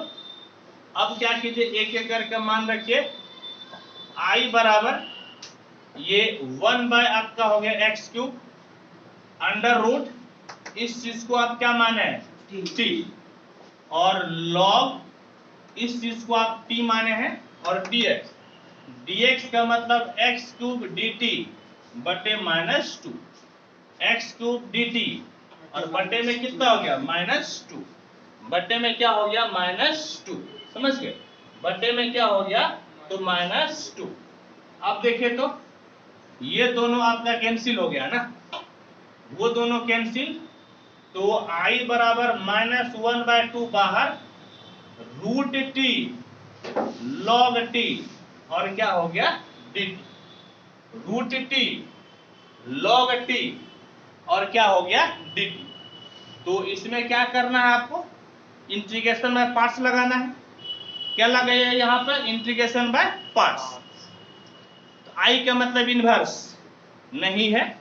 अब क्या कीजिए, एक एक करके मान रखिए, i बराबर ये 1 बाय आपका हो गया एक्स क्यूब अंडर रूट, इस चीज को आप क्या माने हैं, t, और log इस चीज को आप t माने हैं, और dx, dx का मतलब एक्स क्यूब dt बटे माइनस 2, एक्स क्यूब dt और बटे में कितना हो गया, माइनस 2, बटे में क्या हो गया, माइनस 2, समझ गए, बटे में क्या हो गया, तो माइनस 2। अब देखिए तो ये दोनों आपका कैंसिल हो गया ना, वो दोनों कैंसिल, तो i बराबर माइनस 1 बाय 2 बाहर, रूट t log t और क्या हो गया dt, root t log t और क्या हो गया dt। तो इसमें क्या करना है आपको, इंटीग्रेशन बाय पार्ट्स लगाना है। क्या लगाया है यहाँ पर? Integration by parts. तो आई का मतलब इनवर्स नहीं है,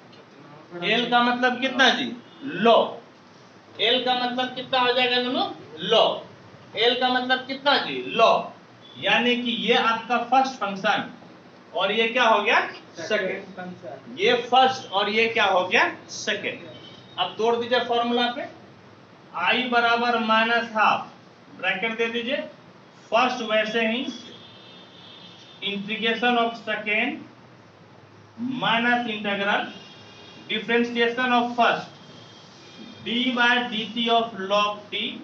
एल का मतलब कितना जी? लॉग। एल का मतलब कितना हो जाएगा दोनों? लॉग। एल का मतलब कितना जी? लॉग। यानी कि ये आपका फर्स्ट फंक्शन और ये क्या हो गया? सेकंड। ये फर्स्ट और ये क्या हो गया? सेकंड। अब तोड़ दीजिए फॉर्मूला पे, आई बराबर माइनस हाफ, ब्रैकेट दे दीजिए, फर्स्ट वैसे ही integration of second minus integral differentiation of first D by D T of log T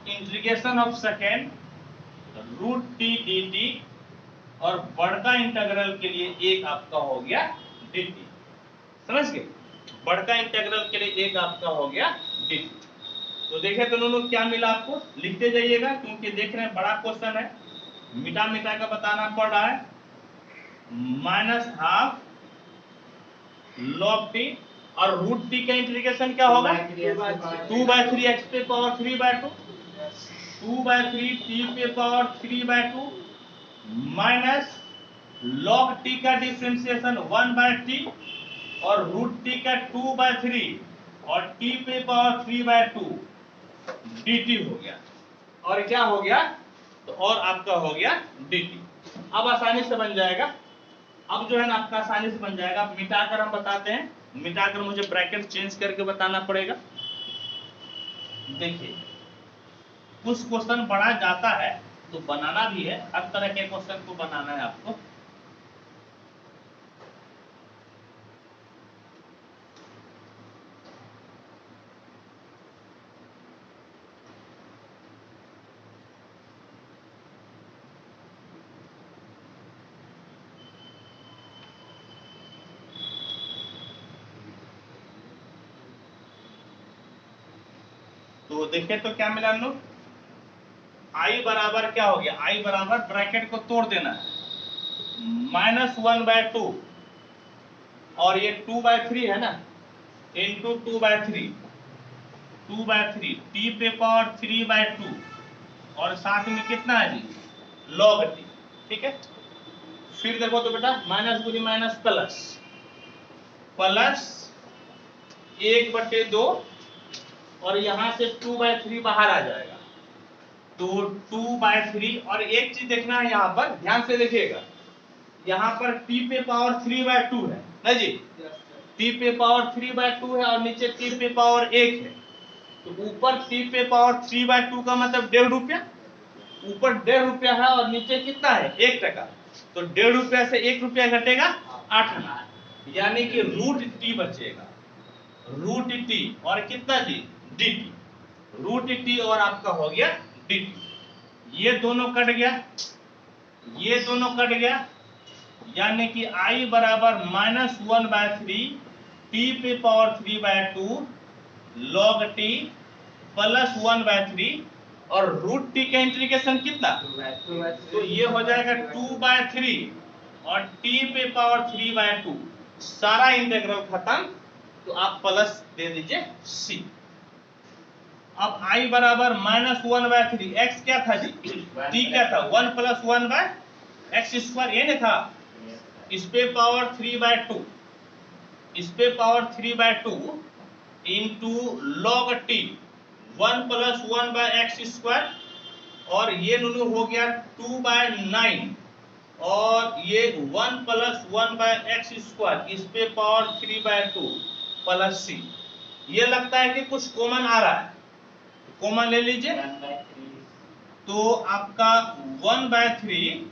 integration of second root T D T और बड़का इंटीग्रल के लिए एक आपका हो गया डी टी। समझ गए? बड़का इंटीग्रल के लिए एक आपका हो गया डी टी। तो देखे तो दोनों क्या मिला आपको? लिखते जाइएगा क्योंकि देख रहे हैं बड़ा क्वेश्चन है, मिटा मिटा का बताना पड़ रहा है। माइनस हाफ लॉग टी और रूट टी का इंटीग्रेशन क्या होगा? 2/3 एक्स पे पावर 3/2 2/3 टी पे पावर 3/2 माइनस लॉग टी का डिफरेंशिएशन 1/t और रूट टी का 2/3 और टी पे पावर 3/2 dt हो गया। और क्या हो गया? तो और आपका हो गया dt। अब आसानी से बन जाएगा। अब जो है ना आपका आसानी से बन जाएगा। अब मिटाकर हम बताते हैं, मिटाकर मुझे ब्रैकेट चेंज करके बताना पड़ेगा। देखिए कुछ क्वेश्चन बड़ा जाता है तो बनाना भी है, हर तरह के क्वेश्चन को बनाना है आपको। तो देखिए तो क्या मिला हम लोग? आई बराबर क्या हो गया? आई बराबर ब्रैकेट को तोड़ देना है, -1/2 और ये 2/3 है ना, इंटू 2/3 टी पे पावर 3/2 और साथ में कितना है जी? Log T. ठीक है, फिर देखो तो बेटा माइनस गुनी माइनस प्लस, प्लस 1/2 और यहां से 2/3 बाहर आ जाएगा तो 2/3। और एक चीज देखना है यहाँ पर, ध्यान से देखिएगा, यहाँ पर t पे पावर 3/2 है ना जी, t पे पावर 3/2 है और नीचे t पे पावर 1 है। तो ऊपर t पे पावर 3/2 का मतलब 1.5 रुपया, ऊपर 1.5 रुपया है और नीचे कितना है? 1 टका। तो 1.5 रुपया से 1 रुपया घटेगा 8 आना, यानी कि रूट टी बचेगा, रूट टी और कितना जी? D T. रूट टी और आपका हो गया डी टी। ये दोनों कट गया, ये दोनों कट गया, यानी कि आई बराबर -1/3 टी पे पावर 3/2 लॉग टी प्लस 1/3 और रूट टी का इंटीग्रेशन कितना? तो ये हो जाएगा 2/3 और टी पे पावर 3/2, सारा इंटीग्रल खत्म। तो आप प्लस दे दीजिए सी। अब आई बराबर -1/3, एक्स क्या था जी? टी क्या था? 1 + 1/x², ये नहीं था? इस पे पावर 3/2, इस पे power 3/2 into log T 1 + 1/x² और ये दोनों हो गया 2/9 और ये 1 + 1/x², इस पे पावर 3/2 प्लस सी। ये लगता है कि कुछ कॉमन आ रहा है, कॉमन ले लीजिए। तो आपका 1/3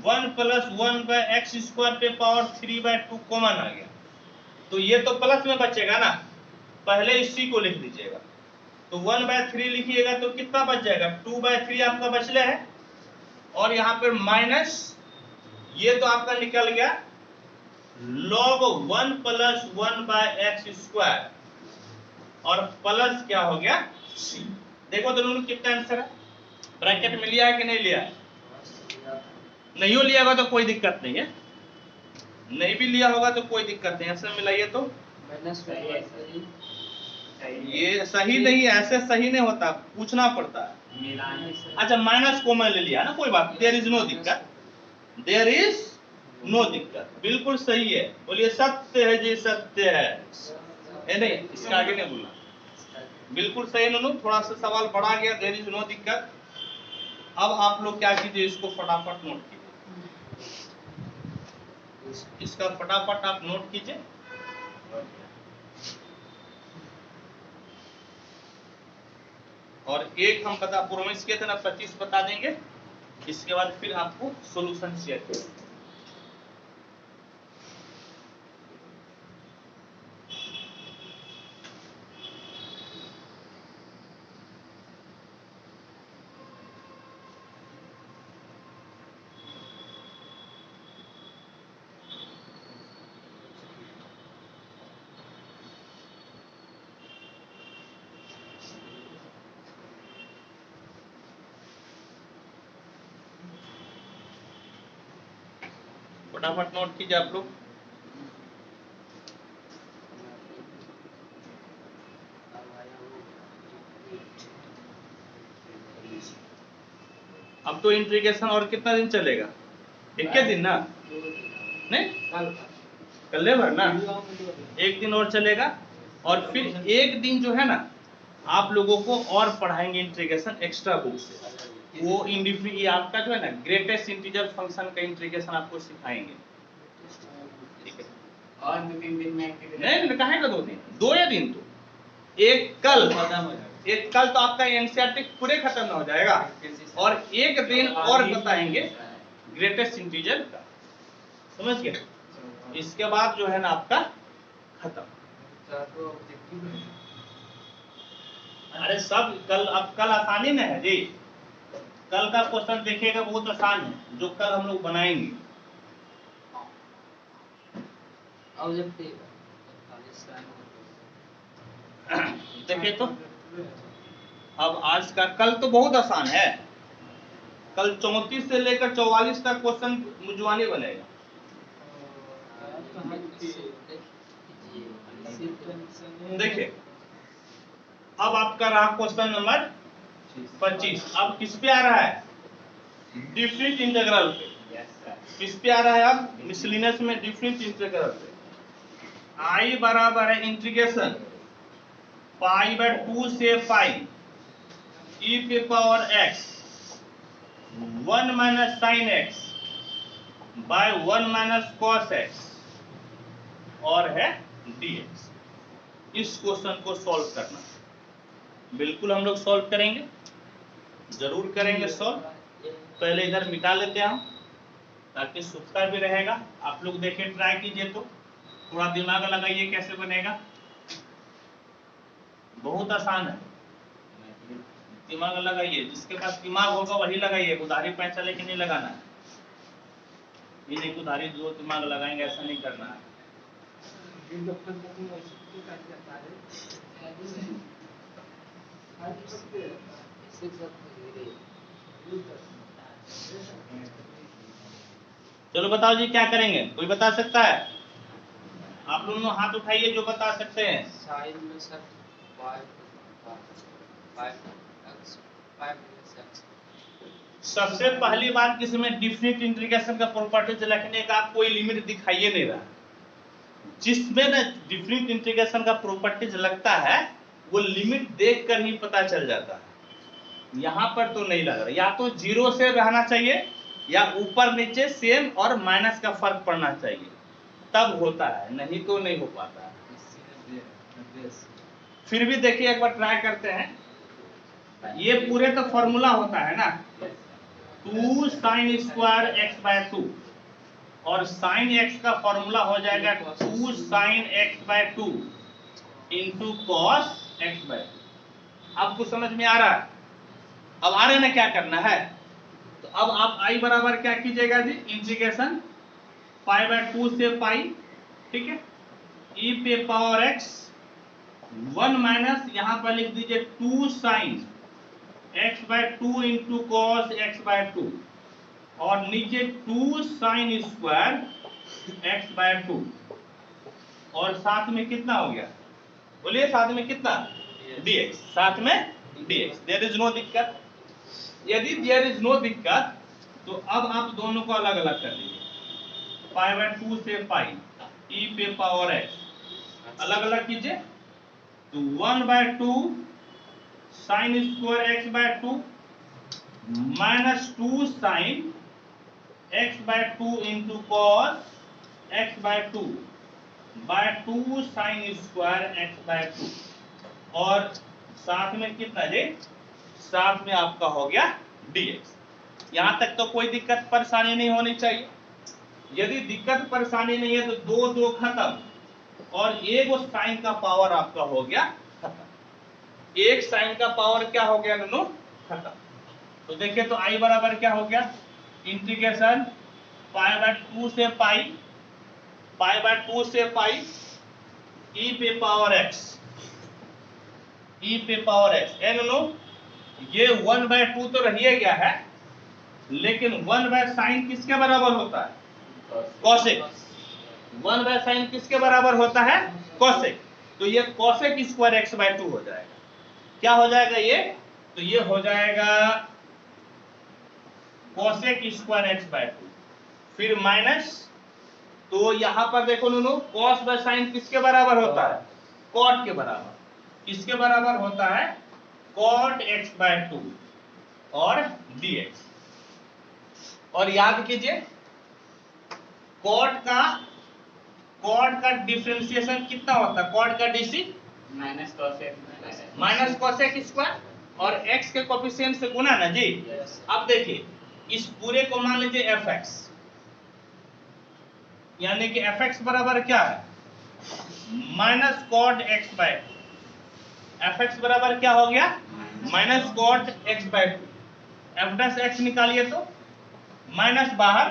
1 + 1/x² पे पावर 3/2 कॉमन आ गया, तो ये तो प्लस में बचेगा ना, पहले इसी को लिख लीजिएगा। तो 1/3 लिखिएगा तो कितना बच जाएगा? 2/3 आपका बचले है और यहाँ पर माइनस, ये तो आपका निकल गया log 1 + 1/x² और प्लस क्या हो गया? सी। देखो दोनों कितना आंसर है, ब्रैकेट में लिया है कि नहीं लिया है? नहीं हो लिया होगा तो कोई दिक्कत नहीं है, नहीं भी लिया होगा तो कोई दिक्कत नहीं, आंसर मिलाइए तो ये सही नहीं है, ऐसे सही नहीं होता, पूछना पड़ता है। मिलाने से अच्छा माइनस कॉमन ले लिया ना, कोई बात, देयर इज नो दिक्कत, देयर इज नो दिक्कत, बिल्कुल सही है। बोलिए सत्य है जी, सत्य है नहीं, इसका आगे नहीं बोलना। बिल्कुल सही नूनू, थोड़ा सा सवाल बढ़ा गया, देयर इज नो दिक्कत। अब आप लोग क्या कीजिए, इसको फटाफट नोट कीजिए, इसका फटाफट आप नोट कीजिए। और एक हम बता प्रोमिस किए थे ना, 25 बता देंगे, इसके बाद फिर आपको सॉल्यूशन शेयर करेंगे। फटाफट नोट कीजिए आप लोग। अब तो इंटीग्रेशन और कितना दिन चलेगा, एक के दिन ना, नहीं कल भर ना, एक दिन और चलेगा। और फिर एक दिन जो है ना, आप लोगों को और पढ़ाएंगे इंटीग्रेशन एक्स्ट्रा बुक से, वो ये आपका जो है ना ग्रेटेस्ट इंटीजर फंक्शन का इंटीग्रेशन आपको सिखाएंगे, ठीक है। और 2-3 दिन में नहीं कहे का 2 दिन, 2 या दिन, तो एक कल तो आपका एनसीईआरटी पूरे खत्म हो जाएगा, और एक दिन और बताएंगे ग्रेटेस्ट इंटीजर का, समझ गए। इसके बाद जो है ना आपका खत्म। अरे सब कल, अब कल आसानी में है जी, कल का क्वेश्चन देखिएगा बहुत आसान है, जो कल हम लोग बनाएंगे। देखिए तो अब आज का, कल तो बहुत आसान है, कल 34 से लेकर 44 तक क्वेश्चन मुजवानी बनेगा। देखिए अब आपका रहा क्वेश्चन नंबर 25, अब किस पे आ रहा है, डिफरेंट इंटीग्रल पे। किस पे आ रहा है, अब मिसलिनियस में डिफरेंट इंटीग्रल पे। आई बराबर है इंटीग्रेशन पाई बाय 2 से पाई e पे power x 1 minus sine x by 1 minus cos x और है dx। इस क्वेश्चन को सॉल्व करना, बिल्कुल हम लोग सॉल्व करेंगे, जरूर करेंगे सॉल्व। पहले इधर मिटा लेते हैं हम, ताकि सुखता भी रहेगा। आप लोग देखिए, ट्राई कीजिए, तो थोड़ा दिमाग लगाइए कैसे बनेगा, बहुत आसान है, दिमाग लगाइए, जिसके पास दिमाग होगा वही लगाइए, उधारी पैसा लेके नहीं लगाना है। ये नहीं उधारी जो दिमाग लगाएंगे, ऐसा नहीं करना है। चलो बताओ जी क्या करेंगे, कोई बता सकता है? आप लोग हाथ उठाइए जो बता सकते हैं। साइन में सर सबसे पहली बात, किसी में डिफिनिट इंटीग्रेशन का प्रॉपर्टीज लिखने का कोई लिमिट दिखाइए नहीं रहा। जिसमें ना डिफिनिट इंटीग्रेशन का प्रॉपर्टीज लगता है, वो लिमिट देखकर ही पता चल जाता है। यहाँ पर तो नहीं लग रहा, या तो 0 से रहना चाहिए, या ऊपर नीचे सेम और माइनस का फर्क पड़ना चाहिए, तब होता है, नहीं तो नहीं हो पाता है। फिर भी देखिए एक बार ट्राई करते हैं। ये पूरे तो फॉर्मूला होता है ना, 2 साइन स्क्वायर एक्स बाय 2, और साइन एक्स का फॉर्मूला हो जाएगा 2 sine x by 2 into cos x by 2। आपको समझ में आ रहा है? अब आ रहे ना क्या करना है, तो अब आप आई बराबर क्या कीजिएगा जी, इंटीग्रेशन पाई बाय 2 से पाई, ठीक है, e पे पावर x 1 माइनस, यहां पर लिख दीजिए 2 sine x by 2 into cos x by 2, और नीचे 2 साइन स्क्वायर x बाय 2, और साथ में कितना हो गया बोलिए साथ में कितना dx, साथ में dx, देयर इज नो दिक्कत। यदि देयर इज नो दिक्कत तो अब आप दोनों को अलग अलग कर लीजिए, पाई बाय 2 से पाई e पे पावर x अलग अलग कीजिए, तो 1/2 sine square x by 2 minus 2 sine x by 2 into cos x by 2 by 2 sine square x by 2, और साथ में कितना जी, साथ में आपका हो गया dx। यहां तक तो कोई दिक्कत परेशानी नहीं होनी चाहिए। यदि दिक्कत परेशानी नहीं है तो दो दो खत्म और एक साइन का पावर आपका हो गया खत्म। एक साइन का पावर क्या हो गया दोनों खत्म। तो देखिए तो i बराबर क्या हो गया, इंटीग्रेशन पाई बाय 2 से पाई, पाई बाय 2 से पाई e पे पावर x, e पे पावर x एन नो, ये 1/2 तो रहिए गया है, लेकिन 1 बाय साइन किसके बराबर होता है, कोसेक। 1 बाय साइन किसके बराबर होता है, कोसेक। तो ये कोसेक स्क्वायर x बाय 2 हो जाएगा। क्या हो जाएगा ये, तो ये हो जाएगा कोसेक स्क्वायर x बाय 2, फिर माइनस, तो यहां पर देखो दोनों cos बाय साइन किसके बराबर होता है, cot के बराबर। किसके बराबर होता है, cot x बाय 2 और dx। और याद कीजिए cot का डिफरेंशिएशन कितना होता है, cot का डीसी माइनस कोसेक स्क्वायर और x के कोफिशिएंट से गुना ना जी। अब देखिए इस पूरे को मान लीजिए fx, यानी कि fx बराबर क्या है, minus cot x by 2। fx बराबर क्या हो गया, minus cot x by 2। f dash x निकालिए तो माइनस बाहर,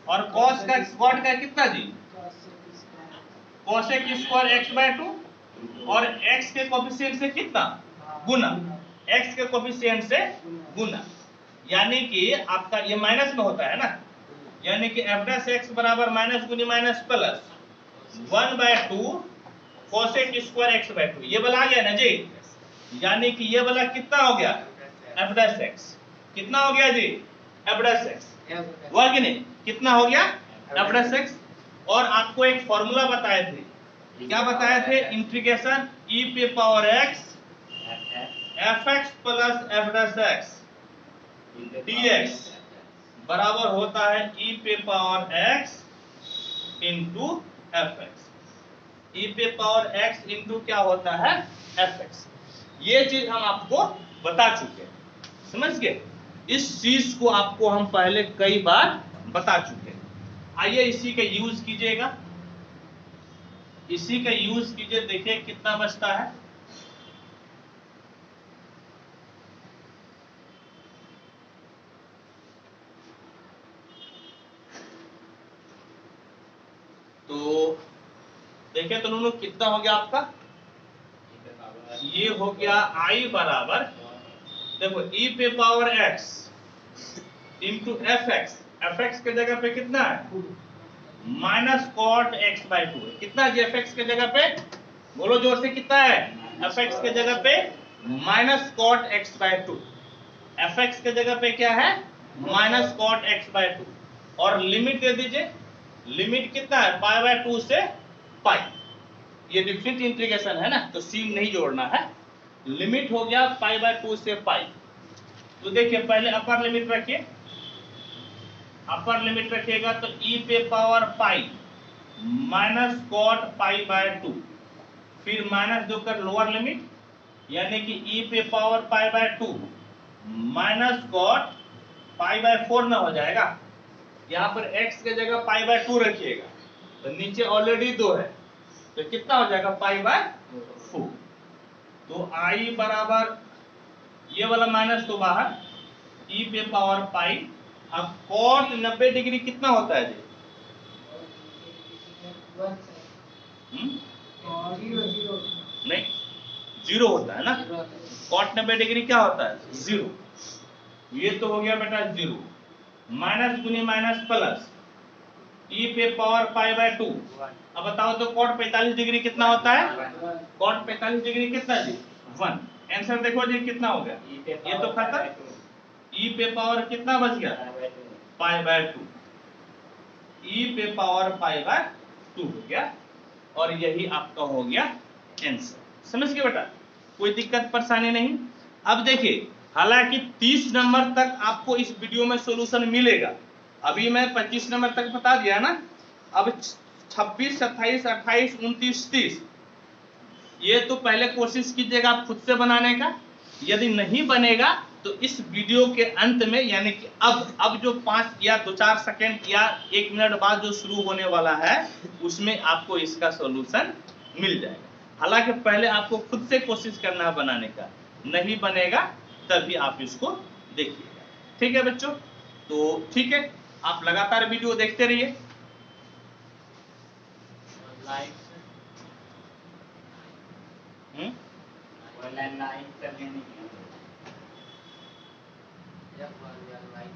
और cos का कॉट का कितना जी, कोसेक स्क्वायर x बाय 2 और x के कोफिशिएंट से कितना गुना, x के कोफिशिएंट से गुना, यानी कि आपका ये माइनस में होता है ना, यानी कि f डैश x बराबर माइनस गुनी minus plus 1/2 cosec square x by 2। ये वाला आ गया ना जी, यानी कि ये वाला कितना हो गया, f डैश x कितना हो गया जी, f डैश x हुआ कि नहीं, कितना हो गया f डैश x। और आपको एक फॉर्मूला बताए थे, क्या बताए थे, इंटीग्रेशन e पे power x fx plus f dash x dx बराबर होता है e पे power x into fx। e पे पावर x इंटू क्या होता है fx। ये चीज हम आपको बता चुके हैं, समझ गए। इस चीज को आपको हम पहले कई बार बता चुके हैं। आइए इसी का यूज कीजिएगा, इसी का यूज कीजिए, देखिए कितना बचता है। तो देखिए तो दोनों कितना हो गया आपका, ये हो गया i बराबर, देखो e पे power x into fx, fx के जगह पे कितना है माइनस कॉट x बाय 2 है, कितना है fx के जगह पे, बोलो जोर से कितना है, fx के जगह पे minus cot x by 2, fx के जगह पे क्या है माइनस कॉट x बाय 2, और लिमिट दे दीजिए, लिमिट कितना है पाई बाय 2 से पाई, ये डिफरेंट इंटीग्रेशन है ना तो सीन नहीं जोड़ना है। लिमिट हो गया पाई बाय 2 से पाई। तो देखिए पहले अपर लिमिट रखिए, अपर लिमिट रखिएगा तो e पे power pi minus cot pi by 2, फिर माइनस दो कर लोअर लिमिट, यानी कि e पे power pi by 2 minus cot pi by 4 में हो जाएगा। यहाँ पर x के जगह पाई बाय 2 रखिएगा, तो नीचे ऑलरेडी 2 है, तो कितना हो जाएगा पाई बाय 4। तो i बराबर ये वाला माइनस तो बाहर, e पे पावर पाई। अब cos 90 डिग्री कितना होता है जी, नहीं 0 होता है ना, cos 90 डिग्री क्या होता है 0। ये तो हो गया बेटा 0, माइनस गुनी माइनस प्लस e पे पावर पाई बाय 2। अब बताओ तो cot 45 डिग्री कितना होता है? cot 45 डिग्री कितना जी? 1। आंसर देखो जी कितना हो गया, ये तो खत्म। e पे पावर कितना बच गया? पाई बाय 2। e पे पावर पाई बाय 2 हो गया और यही आपका हो गया आंसर। समझ गए बेटा? कोई दिक्कत परेशानी नहीं। अब देखिए, हालांकि 30 नंबर तक आपको इस वीडियो में सॉल्यूशन मिलेगा। अभी मैं 25 नंबर तक बता दिया ना। अब 26, 27, 28, 29, 30 ये तो पहले कोशिश कीजिएगा आप खुद से बनाने का। यदि नहीं बनेगा तो इस वीडियो के अंत में, यानी कि अब जो 5 या 2-4 सेकंड या 1 मिनट बाद जो शुरू होने वाला है उसमें आपको इसका सॉल्यूशन मिल जाएगा। हालांकि पहले आपको खुद से कोशिश करना है बनाने का, नहीं बनेगा तभी आप इसको देखिएगा। ठीक है बच्चों? तो ठीक है, आप लगातार वीडियो देखते रहिए। लाइक लाइक करने नहीं लाइक